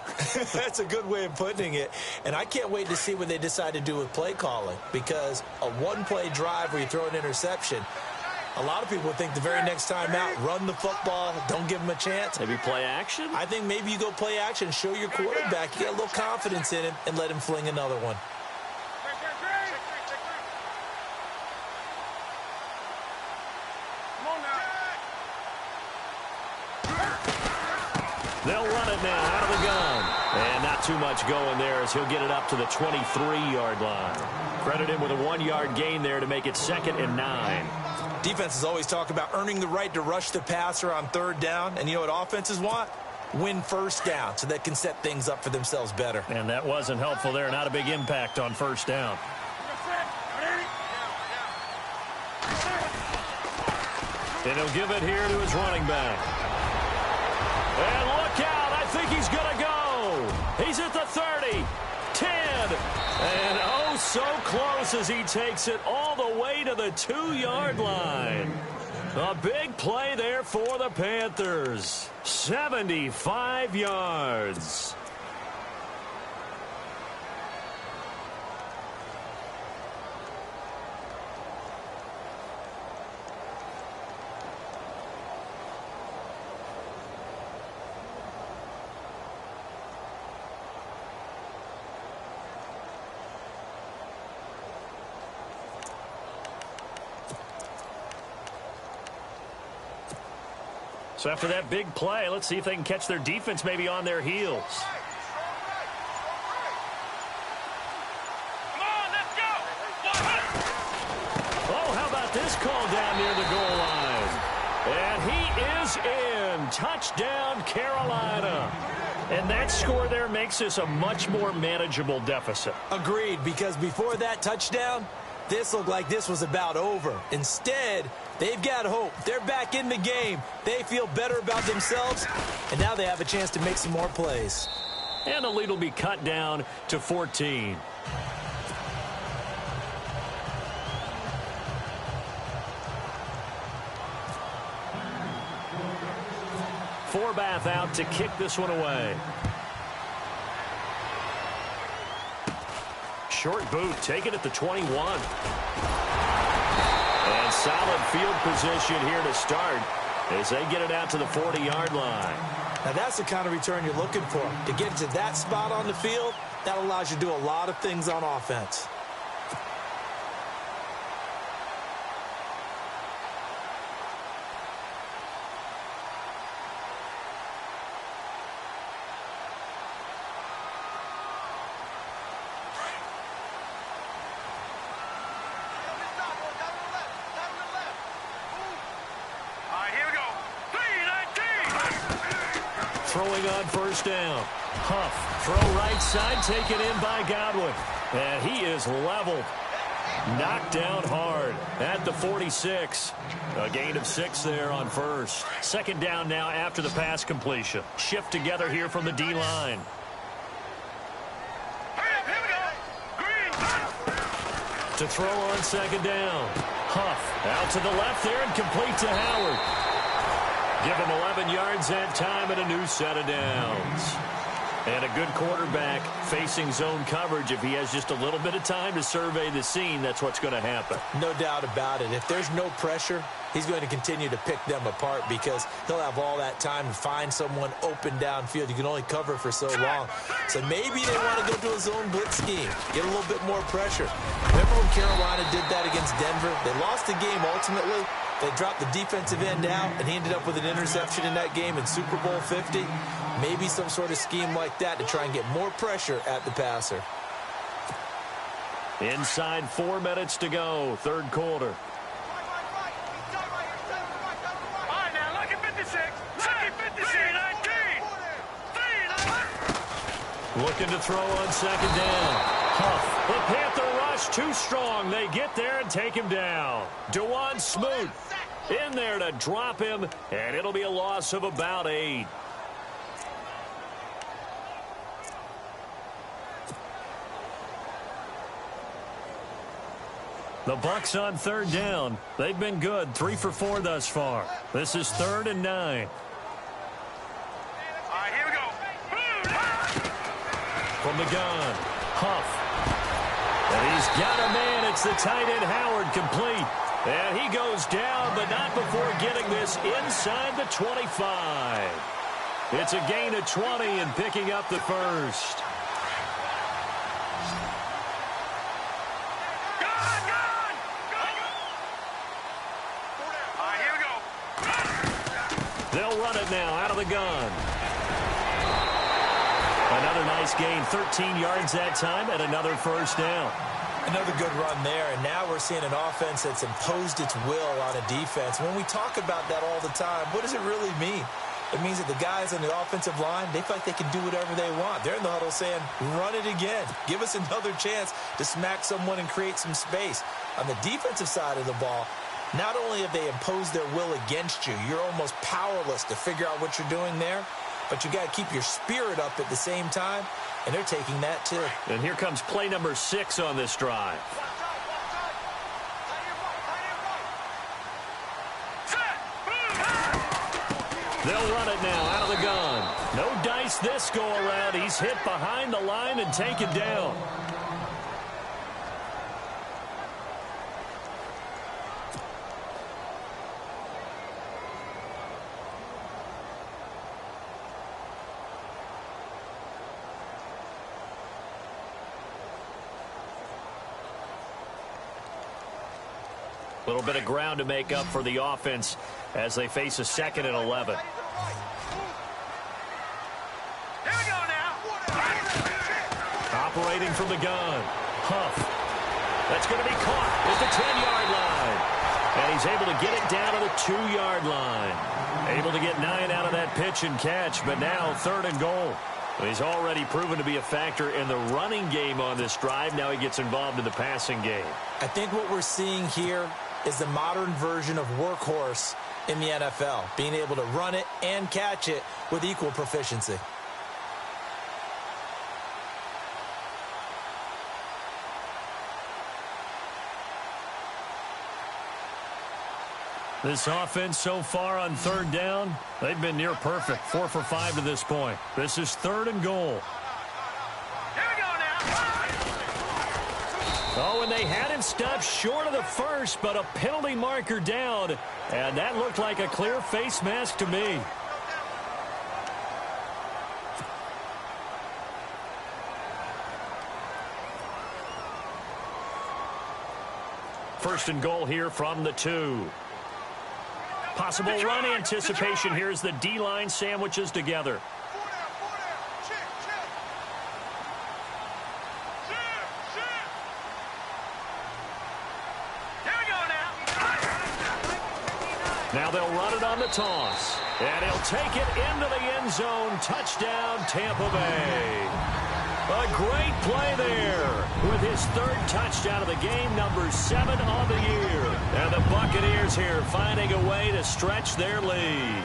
That's a good way of putting it. And I can't wait to see what they decide to do with play calling, because a one-play drive where you throw an interception, a lot of people think the very next time out, run the football, don't give them a chance. Maybe play action? I think maybe you go play action, show your quarterback, you get a little confidence in him, and let him fling another one. They'll run it now out of the gun. And not too much going there as he'll get it up to the 23-yard line. Credit him with a 1-yard gain there to make it 2nd and 9. Defenses always talk about earning the right to rush the passer on third down. And you know what offenses want? Win first down so they can set things up for themselves better. And that wasn't helpful there. Not a big impact on first down. And he'll give it here to his running back. And look out. I think he's going to go. He's at the 30, 10, and oh, so close as he takes it all the way to the 2-yard line. A big play there for the Panthers. 75 yards. So after that big play, let's see if they can catch their defense maybe on their heels. Come on, let's go. Oh, how about this call down near the goal line? And he is in. Touchdown, Carolina. And that score there makes this a much more manageable deficit. Agreed, because before that touchdown, this looked like this was about over. Instead, they've got hope. They're back in the game. They feel better about themselves, and now they have a chance to make some more plays. And the lead will be cut down to 14. Forbath out to kick this one away. Short boot, taken at the 21. And solid field position here to start as they get it out to the 40-yard line. Now that's the kind of return you're looking for. To get to that spot on the field, that allows you to do a lot of things on offense. Throwing on first down. Huff, throw right side, taken in by Godwin. And he is leveled. Knocked down hard at the 46. A gain of 6 there on first. 2nd down now after the pass completion. Shift together here from the D-line. To throw on second down. Huff out to the left there and complete to Howard. Give him 11 yards that time and a new set of downs. And a good quarterback facing zone coverage. If he has just a little bit of time to survey the scene, that's what's going to happen. No doubt about it. If there's no pressure, he's going to continue to pick them apart because he'll have all that time to find someone open downfield. You can only cover for so long. So maybe they want to go to a zone blitz scheme, get a little bit more pressure. Remember when Carolina did that against Denver? They lost the game ultimately. They dropped the defensive end out, and he ended up with an interception in that game in Super Bowl 50. Maybe some sort of scheme like that to try and get more pressure at the passer. Inside 4 minutes to go, third quarter. All right, now, look at 56. Look at 56. Looking to throw on second down. Huff. The Panther rush too strong. They get there and take him down. DeJuan Smoot in there to drop him, and it'll be a loss of about 8. The Bucs on third down. They've been good, 3 for 4 thus far. This is 3rd and 9. All right, here we go. From the gun, Huff. And he's got a man. It's the tight end Howard, complete. And he goes down, but not before getting this inside the 25. It's a gain of 20 and picking up the first. They'll run it now out of the gun. Another nice gain, 13 yards that time, and another first down. Another good run there, and now we're seeing an offense that's imposed its will on a defense. When we talk about that all the time, what does it really mean? It means that the guys on the offensive line, they feel like they can do whatever they want. They're in the huddle saying, run it again. Give us another chance to smack someone and create some space. On the defensive side of the ball, not only have they imposed their will against you, you're almost powerless to figure out what you're doing there, but you got to keep your spirit up at the same time, and they're taking that too. And here comes play number 6 on this drive. They'll run it now out of the gun. No dice this go around. He's hit behind the line and taken down. A little bit of ground to make up for the offense as they face a 2nd and 11. Here we go now. Operating from the gun. Huff. That's going to be caught at the 10-yard line. And he's able to get it down to the 2-yard line. Able to get 9 out of that pitch and catch, but now 3rd and goal. He's already proven to be a factor in the running game on this drive. Now he gets involved in the passing game. I think what we're seeing here is the modern version of workhorse in the NFL, being able to run it and catch it with equal proficiency. This offense so far on 3rd down, they've been near perfect. 4 for 5 to this point. This is 3rd and goal. Here we go now. Oh, and they had him stopped short of the first, but a penalty marker down. And that looked like a clear face mask to me. First and goal here from the 2. Possible run anticipation. Here's the D-line sandwiches together. Now they'll run it on the toss. And he'll take it into the end zone. Touchdown, Tampa Bay. A great play there with his 3rd touchdown of the game, number 7 on the year. And the Buccaneers here finding a way to stretch their lead.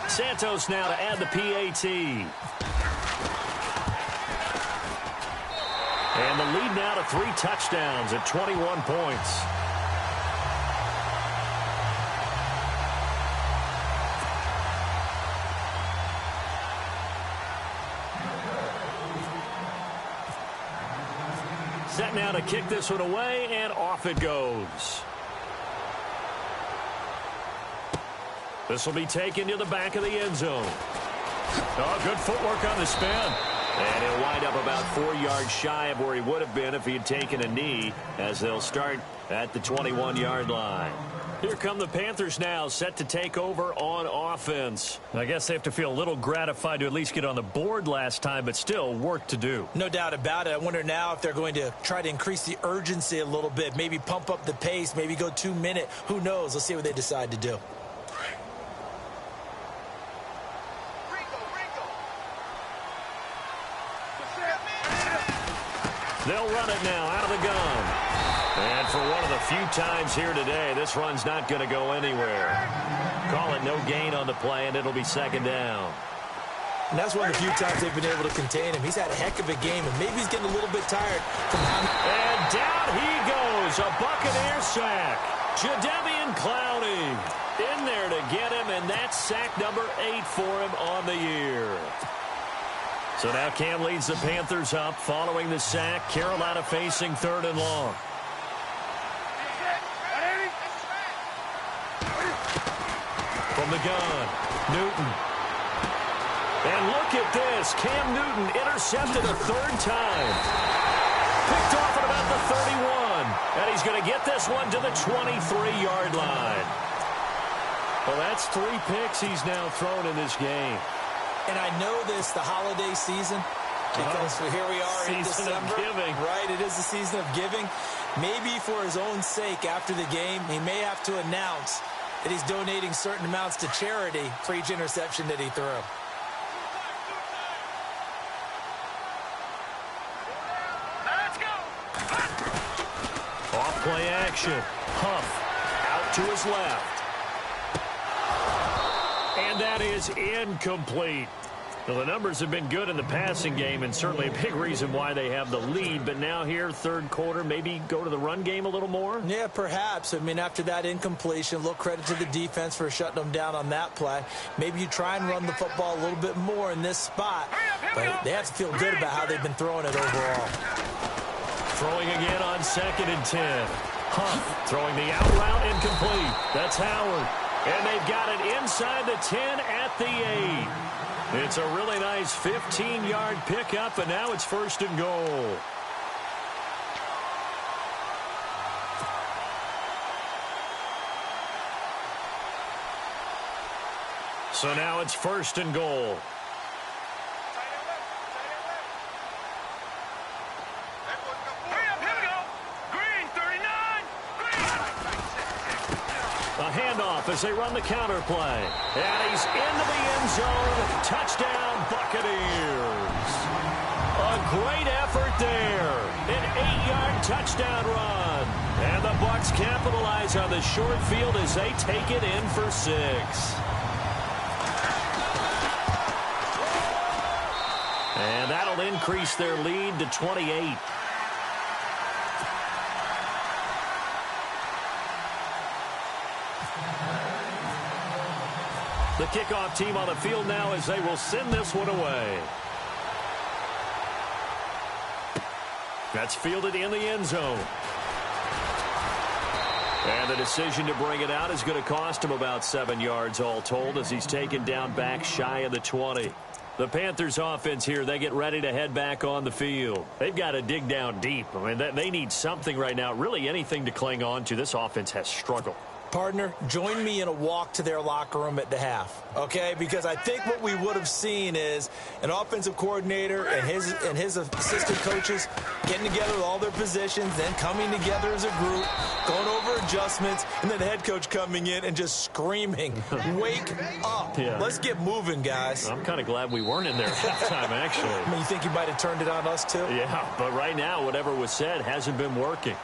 Santos now to add the PAT. And the lead now to 3 touchdowns at 21 points. Set now to kick this one away, and off it goes. This will be taken to the back of the end zone. Oh, good footwork on the spin. And he'll wind up about 4 yards shy of where he would have been if he had taken a knee, as they'll start at the 21-yard line. Here come the Panthers now, set to take over on offense. I guess they have to feel a little gratified to at least get on the board last time, but still work to do. No doubt about it. I wonder now if they're going to try to increase the urgency a little bit, maybe pump up the pace, maybe go 2-minute. Who knows? Let's see what they decide to do. They'll run it now out of the gun. And for one of the few times here today, this run's not going to go anywhere. Call it no gain on the play, and it'll be second down. And that's one of the few times they've been able to contain him. He's had a heck of a game, and maybe he's getting a little bit tired from having... And down he goes, a Buccaneer sack. Jadeveon Clowney in there to get him, and that's sack number 8 for him on the year. So now Cam leads the Panthers up following the sack. Carolina facing 3rd and long. From the gun, Newton. And look at this. Cam Newton intercepted a 3rd time. Picked off at about the 31. And he's going to get this one to the 23-yard line. Well, that's 3 picks he's now thrown in this game. And I know this, the holiday season, because here we are in December. Season of giving. Right, it is the season of giving. Maybe for his own sake after the game, he may have to announce that he's donating certain amounts to charity for each interception that he threw. Let's go. Off play action. Huff out to his left. And that is incomplete. Well, the numbers have been good in the passing game, and certainly a big reason why they have the lead. But now here, 3rd quarter, maybe go to the run game a little more? Yeah, perhaps. I mean, after that incompletion, a little credit to the defense for shutting them down on that play. Maybe you try and run the football a little bit more in this spot. But they have to feel good about how they've been throwing it overall. Throwing again on 2nd and 10. Huff throwing the out route incomplete. That's Howard. And they've got it inside the 10 at the 8. It's a really nice 15-yard pickup, and now it's 1st and goal. So now it's 1st and goal. A handoff as they run the counter play. And he's into the end zone. Touchdown, Buccaneers. A great effort there. An 8-yard touchdown run. And the Bucs capitalize on the short field as they take it in for 6. And that'll increase their lead to 28. The kickoff team on the field now as they will send this one away. That's fielded in the end zone. And the decision to bring it out is going to cost him about 7 yards all told as he's taken down back shy of the 20. The Panthers offense here, they get ready to head back on the field. They've got to dig down deep. I mean, they need something right now, really anything to cling on to. This offense has struggled. Partner, join me in a walk to their locker room at the half, okay? Because I think what we would have seen is an offensive coordinator and his assistant coaches getting together with all their positions, then coming together as a group, going over adjustments, and then the head coach coming in and just screaming, wake up. Yeah. Let's get moving, guys. I'm kind of glad we weren't in there at halftime, actually. I mean, you think you might have turned it on us, too? Yeah, but right now, whatever was said hasn't been working.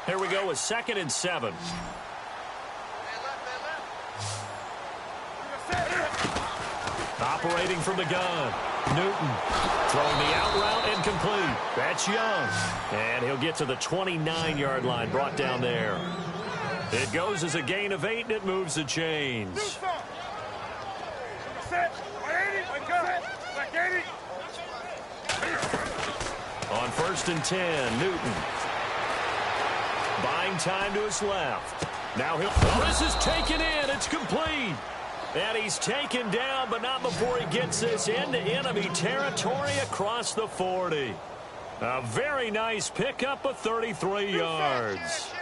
Here we go with 2nd and 7. Operating from the gun. Newton throwing the out route incomplete. That's Young. And he'll get to the 29-yard line, brought down there. It goes as a gain of 8, and it moves the chains. On 1st and 10, Newton. Buying time to his left. Now this is taken in. It's complete. And he's taken down, but not before he gets this into enemy territory across the 40. A very nice pickup of 33 yards.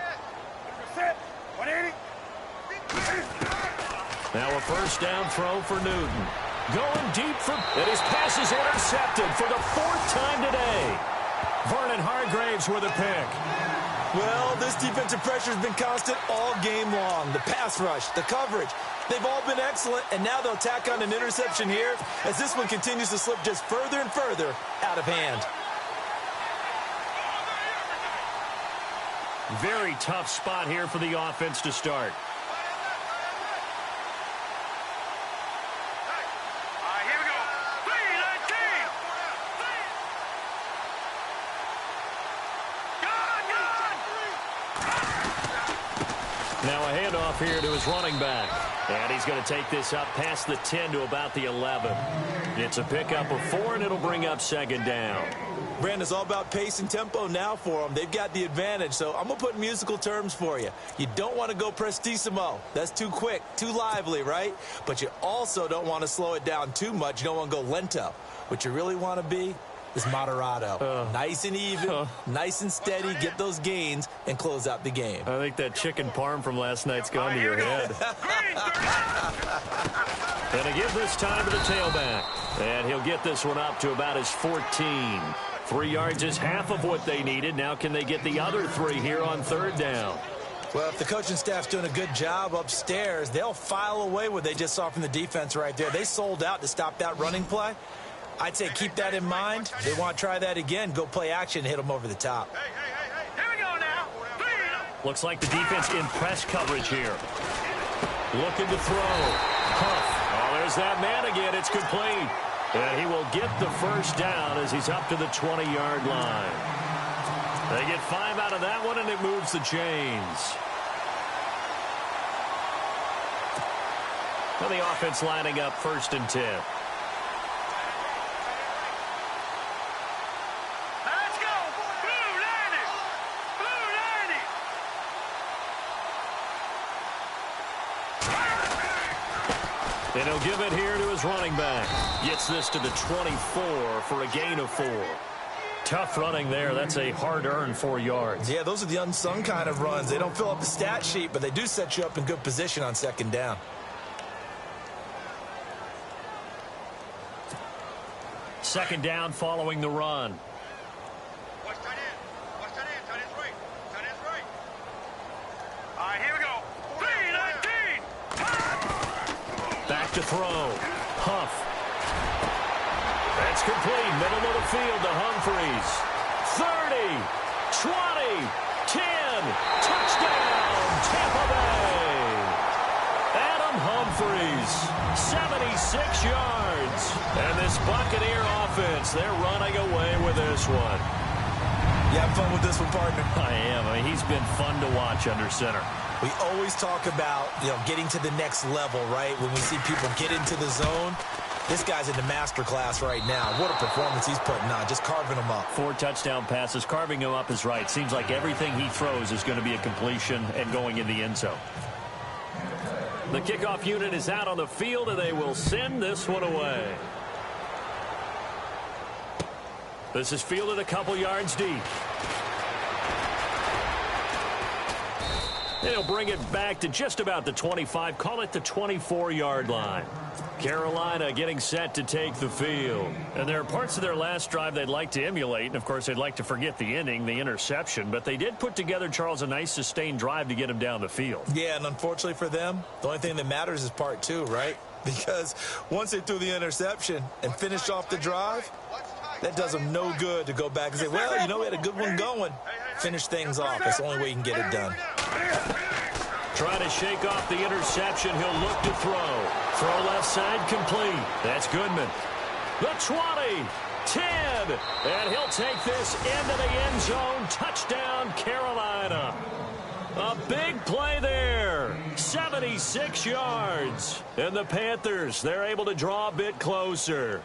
Now a 1st down throw for Newton. Going deep and his pass is intercepted for the 4th time today. Vernon Hargraves with a pick. Well, this defensive pressure has been constant all game long. The pass rush, the coverage, they've all been excellent, and now they'll tack on an interception here as this one continues to slip just further and further out of hand. Very tough spot here for the offense to start. Now a handoff here to his running back. And he's going to take this up past the 10 to about the 11. It's a pickup of 4, and it'll bring up 2nd down. Brandon, it's all about pace and tempo now for them. They've got the advantage, so I'm going to put musical terms for you. You don't want to go prestissimo. That's too quick, too lively, right? But you also don't want to slow it down too much. You don't want to go lento. What you really want to be is moderato. Nice and even, nice and steady, get those gains, and close out the game. I think that chicken parm from last night's gone to your head. And to give this time to the tailback. And he'll get this one up to about his 14. 3 yards is half of what they needed. Now can they get the other 3 here on 3rd down? Well, if the coaching staff's doing a good job upstairs, they'll file away what they just saw from the defense right there. They sold out to stop that running play. I'd say keep that in mind. They want to try that again. Go play action, hit them over the top. Here we go now. Looks like the defense in press coverage here. Looking to throw. Huff. Oh, there's that man again. It's complete. And he will get the 1st down as he's up to the 20-yard line. They get 5 out of that one, and it moves the chains. Well, the offense lining up 1st and 10. And he'll give it here to his running back. Gets this to the 24 for a gain of 4. Tough running there. That's a hard-earned 4 yards. Yeah, those are the unsung kind of runs. They don't fill up the stat sheet, but they do set you up in good position on 2nd down. Second down following the run. Watch tight end. Watch tight end. Tight end's right. Tight end's right. All right, here we go. 3-19. Back to throw. Huff. That's complete. Middle of the field to Humphreys. 30, 20, 10. Touchdown, Tampa Bay. Adam Humphreys, 76 yards. And this Buccaneer offense, they're running away with this one. You have fun with this one, partner? I am. I mean, he's been fun to watch under center. We always talk about, getting to the next level, right? When we see people get into the zone, this guy's in the master class right now. What a performance he's putting on, just carving them up. 4 touchdown passes. Carving him up is right. Seems like everything he throws is going to be a completion and going in the end zone. The kickoff unit is out on the field, and they will send this one away. This is fielded a couple yards deep. They'll bring it back to just about the 25. Call it the 24-yard line. Carolina getting set to take the field. And there are parts of their last drive they'd like to emulate. And, of course, they'd like to forget the inning, the interception. But they did put together, Charles, a nice sustained drive to get him down the field. Yeah, and unfortunately for them, the only thing that matters is part 2, right? Because once they threw the interception and finished off the drive, that does them no good to go back and say, well, we had a good one going. Finish things off. That's the only way you can get it done. Trying to shake off the interception. He'll look to throw. Throw left side complete. That's Goodman. The 20, 10, and he'll take this into the end zone. Touchdown, Carolina. A big play there. 76 yards. And the Panthers, they're able to draw a bit closer.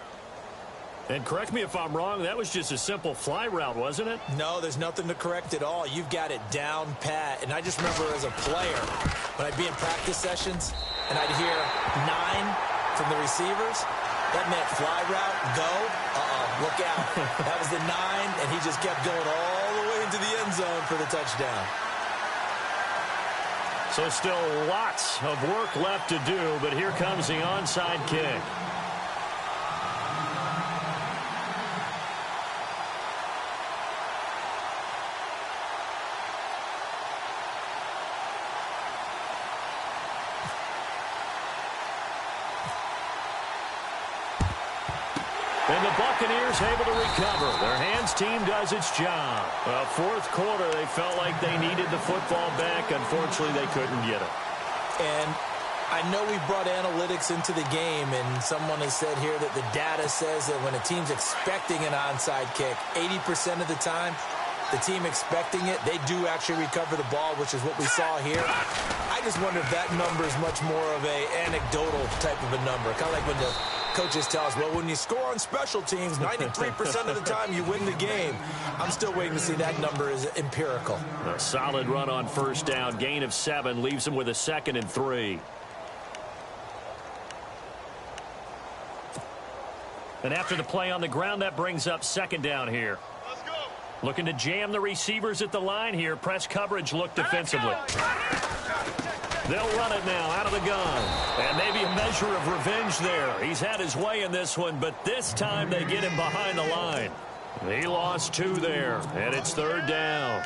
And correct me if I'm wrong, that was just a simple fly route, wasn't it? No, there's nothing to correct at all. You've got it down pat. And I just remember as a player, when I'd be in practice sessions, and I'd hear 9 from the receivers, that meant fly route, go, look out. That was the 9, and he just kept going all the way into the end zone for the touchdown. So still lots of work left to do, but here comes the onside kick. And the Buccaneers able to recover. Their hands team does its job. Well, fourth quarter, they felt like they needed the football back. Unfortunately, they couldn't get it. And I know we brought analytics into the game, and someone has said here that the data says that when a team's expecting an onside kick, 80% of the time, the team expecting it, they do actually recover the ball, which is what we saw here. I just wonder if that number is much more of an anecdotal type of a number. Kind of like when the coaches tell us, well, when you score on special teams, 93% of the time you win the game. I'm still waiting to see that number is empirical. A solid run on first down. Gain of 7 leaves them with a 2nd and 3. And after the play on the ground, that brings up 2nd down here. Looking to jam the receivers at the line here. Press coverage look defensively. They'll run it now out of the gun. And maybe a measure of revenge there. He's had his way in this one, but this time they get him behind the line. He lost 2 there, and it's 3rd down.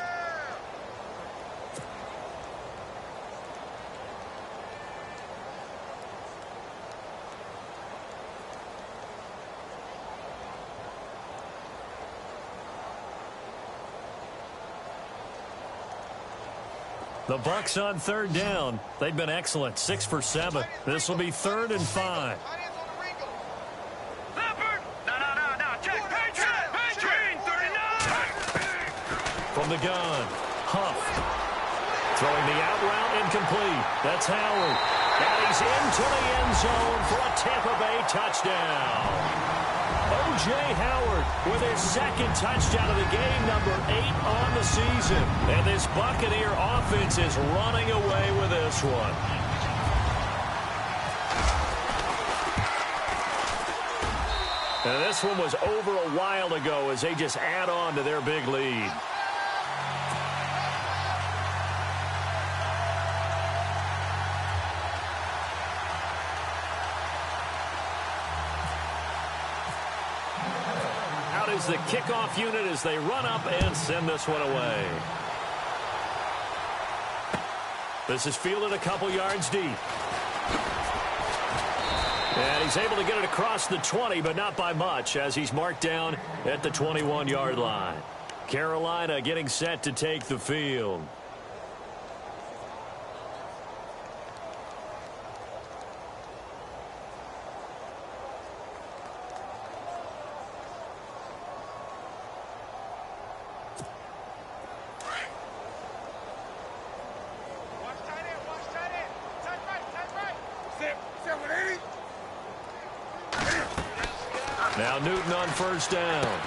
The Bucs on 3rd down. They've been excellent. 6 for 7. This will be 3rd and 5. From the gun, Huff. Throwing the out route incomplete. That's Howard. And he's into the end zone for a Tampa Bay touchdown. O.J. Howard with his 2nd touchdown of the game, number 8 on the season. And this Buccaneer offense is running away with this one. And this one was over a while ago as they just add on to their big lead. Is the kickoff unit as they run up and send this one away. This is fielded a couple yards deep. And he's able to get it across the 20, but not by much, as he's marked down at the 21-yard line. Carolina getting set to take the field. Now Newton on first down.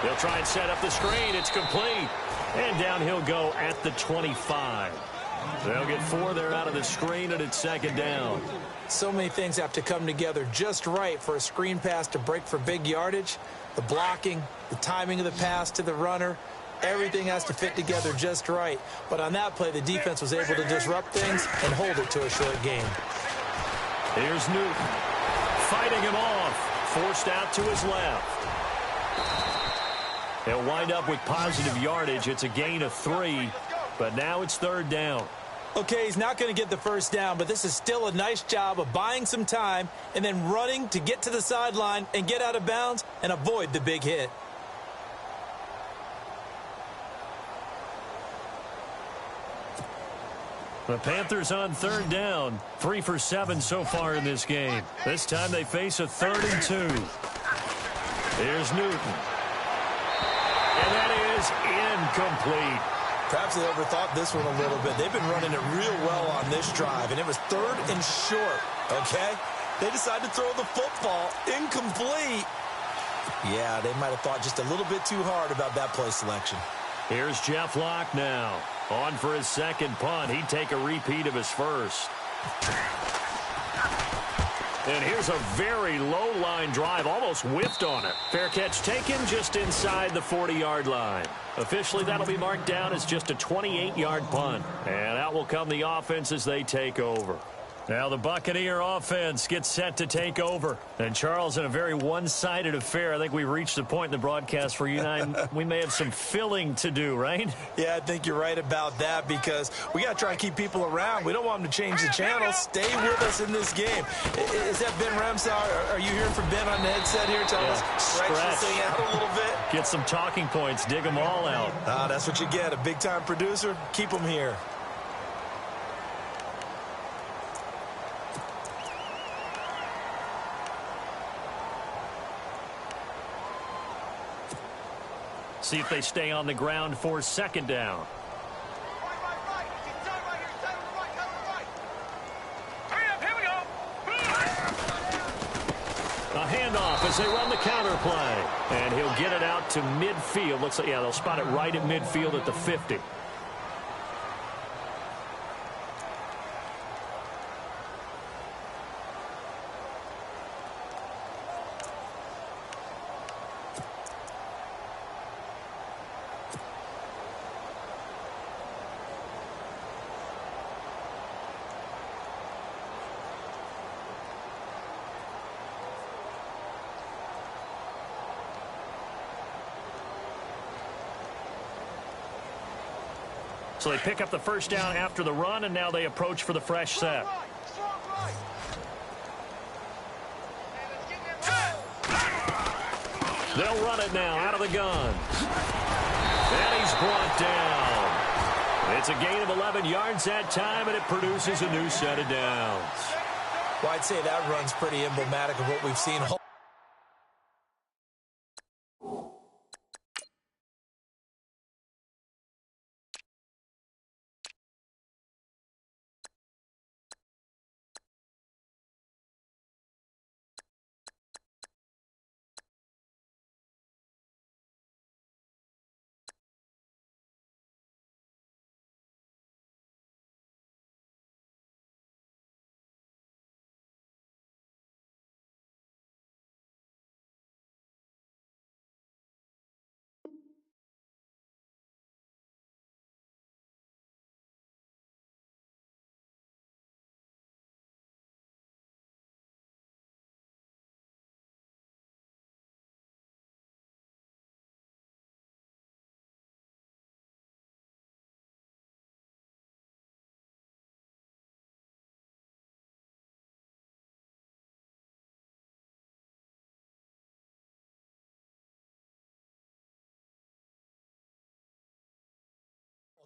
He'll try and set up the screen. It's complete. And down he'll go at the 25. They'll get 4 there out of the screen, and it's 2nd down. So many things have to come together just right for a screen pass to break for big yardage. The blocking, the timing of the pass to the runner, everything has to fit together just right. But on that play, the defense was able to disrupt things and hold it to a short gain. Here's Newton fighting him off. Forced out to his left. They'll wind up with positive yardage. It's a gain of 3, but now it's 3rd down. Okay, he's not going to get the first down, but this is still a nice job of buying some time and then running to get to the sideline and get out of bounds and avoid the big hit. The Panthers on third down. 3 for 7 so far in this game. This time they face a 3rd and 2. Here's Newton. And that is incomplete. Perhaps they overthought this one a little bit. They've been running it real well on this drive, and it was 3rd and short, okay? They decided to throw the football incomplete. Yeah, they might have thought just a little bit too hard about that play selection. Here's Jeff Locke now. On for his second punt. He'd take a repeat of his first. And here's a very low-line drive. Almost whiffed on it. Fair catch taken just inside the 40-yard line. Officially, that'll be marked down as just a 28-yard punt. And out will come the offense as they take over. Now the Buccaneer offense gets set to take over. And Charles, in a very one-sided affair, I think we've reached the point in the broadcast where you and I, we may have some filling to do, right? Yeah, I think you're right about that because we got to try and keep people around. We don't want them to change the channel. Stay with us in this game. Is that Ben Ramsau? Are you hearing from Ben on the headset here? Tell us, stretch this thing out a little bit. Get some talking points. Dig them all out. That's what you get. A big-time producer. Keep them here. See if they stay on the ground for second down. Right. It's time right here. It's time right. Hurry up. Here we go. A handoff as they run the counter play. And he'll get it out to midfield. Looks like, yeah, they'll spot it right at midfield at the 50. So they pick up the first down after the run, and now they approach for the fresh set. They'll run it now out of the gun. And he's brought down. It's a gain of 11 yards that time, and it produces a new set of downs. Well, I'd say that run's pretty emblematic of what we've seen.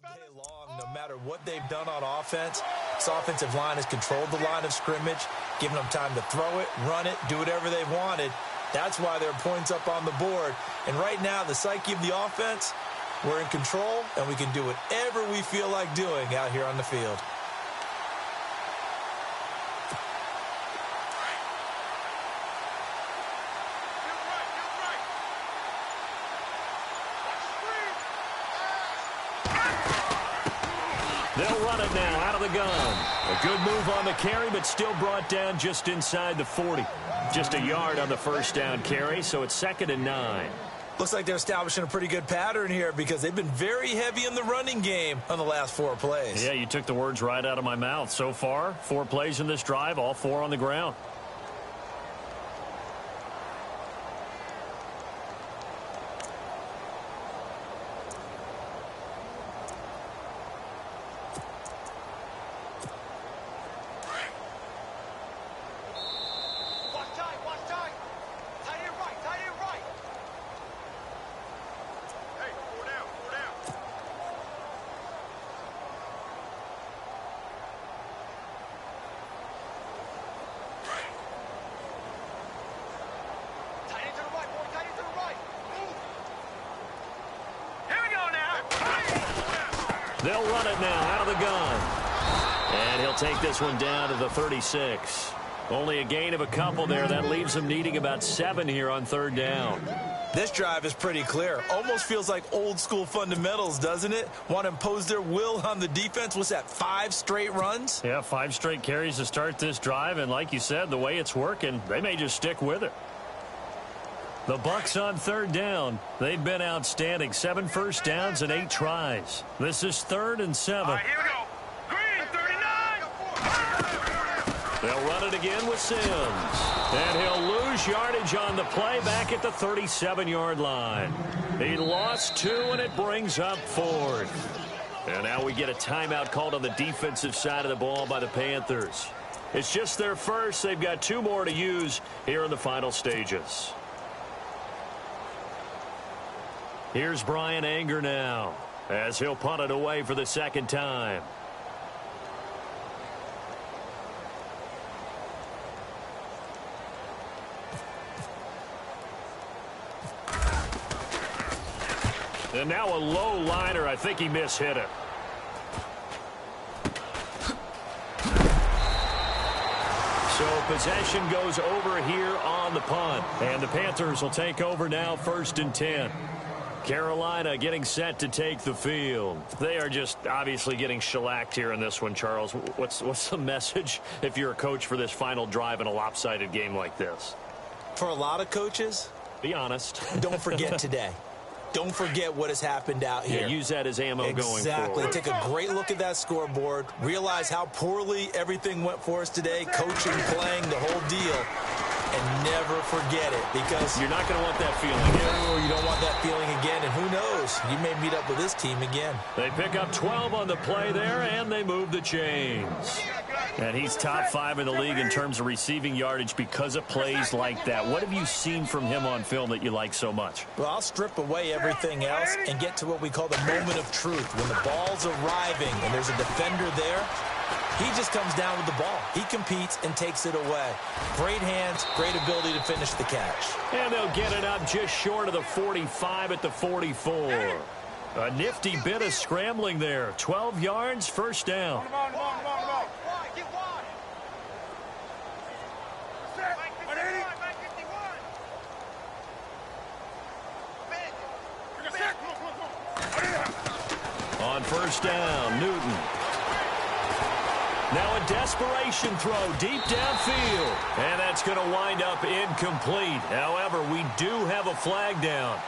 Day long, no matter what they've done on offense, this offensive line has controlled the line of scrimmage, given them time to throw it, run it, do whatever they've wanted. That's why there are points up on the board. And right now, the psyche of the offense, we're in control, and we can do whatever we feel like doing out here on the field. They'll run it now out of the gun. A good move on the carry, but still brought down just inside the 40. Just a yard on the first down carry, so it's 2nd and 9. Looks like they're establishing a pretty good pattern here because they've been very heavy in the running game on the last 4 plays. Yeah, you took the words right out of my mouth. So far, 4 plays in this drive, all 4 on the ground. They'll run it now out of the gun. And he'll take this one down to the 36. Only a gain of a couple there. That leaves them needing about 7 here on third down. This drive is pretty clear. Almost feels like old school fundamentals, doesn't it? Want to impose their will on the defense. What's that, 5 straight runs? Yeah, 5 straight carries to start this drive. And like you said, the way it's working, they may just stick with it. The Bucs on third down. They've been outstanding. 7 first downs and 8 tries. This is 3rd and 7. All right, here we go. Green, 39. They'll run it again with Sims. And he'll lose yardage on the play back at the 37-yard line. He lost 2, and it brings up 4th. And now we get a timeout called on the defensive side of the ball by the Panthers. It's just their first. They've got 2 more to use here in the final stages. Here's Brian Anger now as he'll punt it away for the 2nd time. And now a low liner. I think he mishit it. So possession goes over here on the punt. And the Panthers will take over now 1st and 10. Carolina getting set to take the field. They are just obviously getting shellacked here in this one, Charles. What's the message if you're a coach for this final drive in a lopsided game like this? For a lot of coaches, be honest. Don't forget today. Don't forget what has happened out here. Yeah, use that as ammo going forward. Exactly. Take a great look at that scoreboard. Realize how poorly everything went for us today. Coaching, playing, the whole deal. And never forget it, because you're not going to want that feeling again. No, you don't want that feeling again. And who knows? You may meet up with this team again. They pick up 12 on the play there, and they move the chains. And he's top 5 in the league in terms of receiving yardage because of plays like that. What have you seen from him on film that you like so much? Well, I'll strip away everything else and get to what we call the moment of truth. When the ball's arriving and there's a defender there, he just comes down with the ball. He competes and takes it away. Great hands, great ability to finish the catch. And they'll get it up just short of the 45 at the 44. A nifty bit of scrambling there. 12 yards, 1st down. On 1st down, Newton. Now a desperation throw deep downfield. And that's going to wind up incomplete. However, we do have a flag down.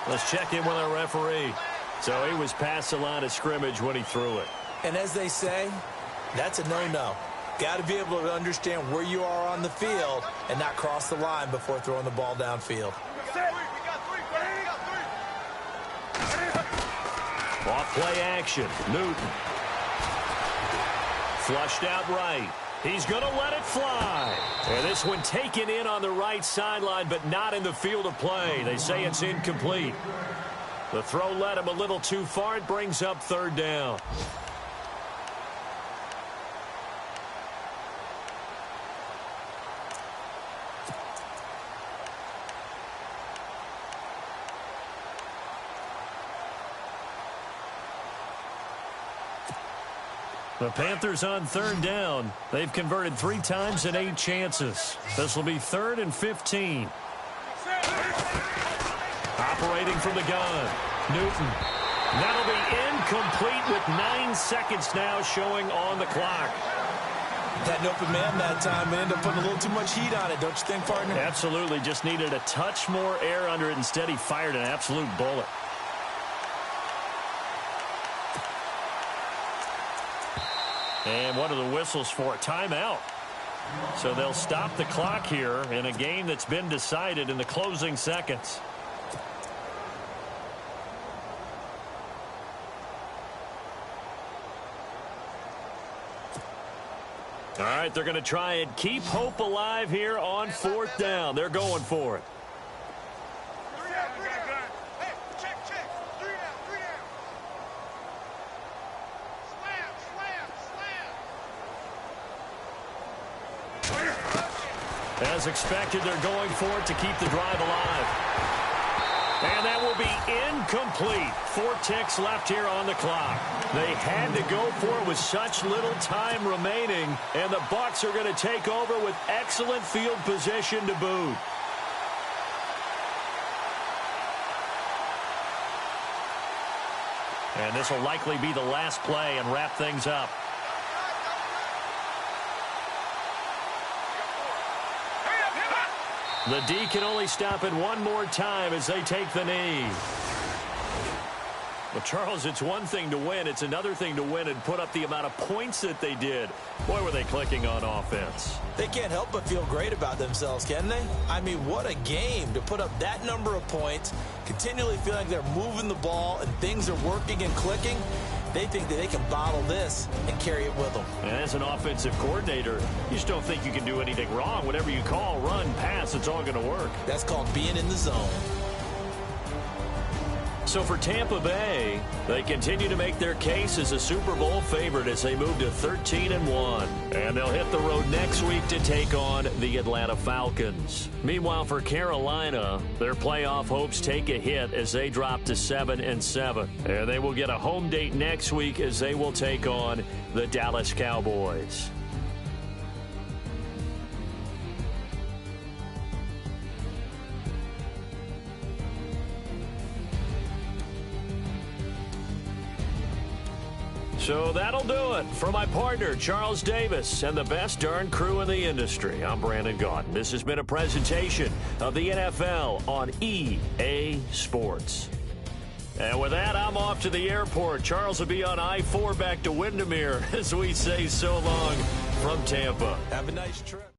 Let's check in with our referee. So he was past the line of scrimmage when he threw it. And as they say, that's a no-no. Got to be able to understand where you are on the field and not cross the line before throwing the ball downfield. Off play action. Newton. Flushed out right. He's going to let it fly. And this one taken in on the right sideline, but not in the field of play. They say it's incomplete. The throw led him a little too far. It brings up 3rd down. The Panthers on 3rd down. They've converted 3 times and 8 chances. This will be 3rd and 15. Operating from the gun. Newton. That'll be incomplete with 9 seconds now showing on the clock. Had an open man that time and ended up putting a little too much heat on it, don't you think, partner? Absolutely. Just needed a touch more air under it. Instead, he fired an absolute bullet. And what are the whistles for? Timeout. So they'll stop the clock here in a game that's been decided in the closing seconds. All right, they're going to try and keep hope alive here on 4th down. They're going for it. As expected, they're going for it to keep the drive alive. And that will be incomplete. 4 ticks left here on the clock. They had to go for it with such little time remaining, and the Bucs are going to take over with excellent field position to boot. And this will likely be the last play and wrap things up. The D can only stop it one more time as they take the knee. Well, Charles, it's one thing to win. It's another thing to win and put up the amount of points that they did. Boy, were they clicking on offense. They can't help but feel great about themselves, can they? I mean, what a game to put up that number of points, continually feeling like they're moving the ball and things are working and clicking. They think that they can bottle this and carry it with them. And as an offensive coordinator, you just don't think you can do anything wrong. Whatever you call, run, pass, it's all going to work. That's called being in the zone. So for Tampa Bay, they continue to make their case as a Super Bowl favorite as they move to 13-1. And they'll hit the road next week to take on the Atlanta Falcons. Meanwhile, for Carolina, their playoff hopes take a hit as they drop to 7-7. And they will get a home date next week as they will take on the Dallas Cowboys. So that'll do it. For my partner, Charles Davis, and the best darn crew in the industry, I'm Brandon Gaudin. This has been a presentation of the NFL on EA Sports. And with that, I'm off to the airport. Charles will be on I-4 back to Windermere as we say so long from Tampa. Have a nice trip.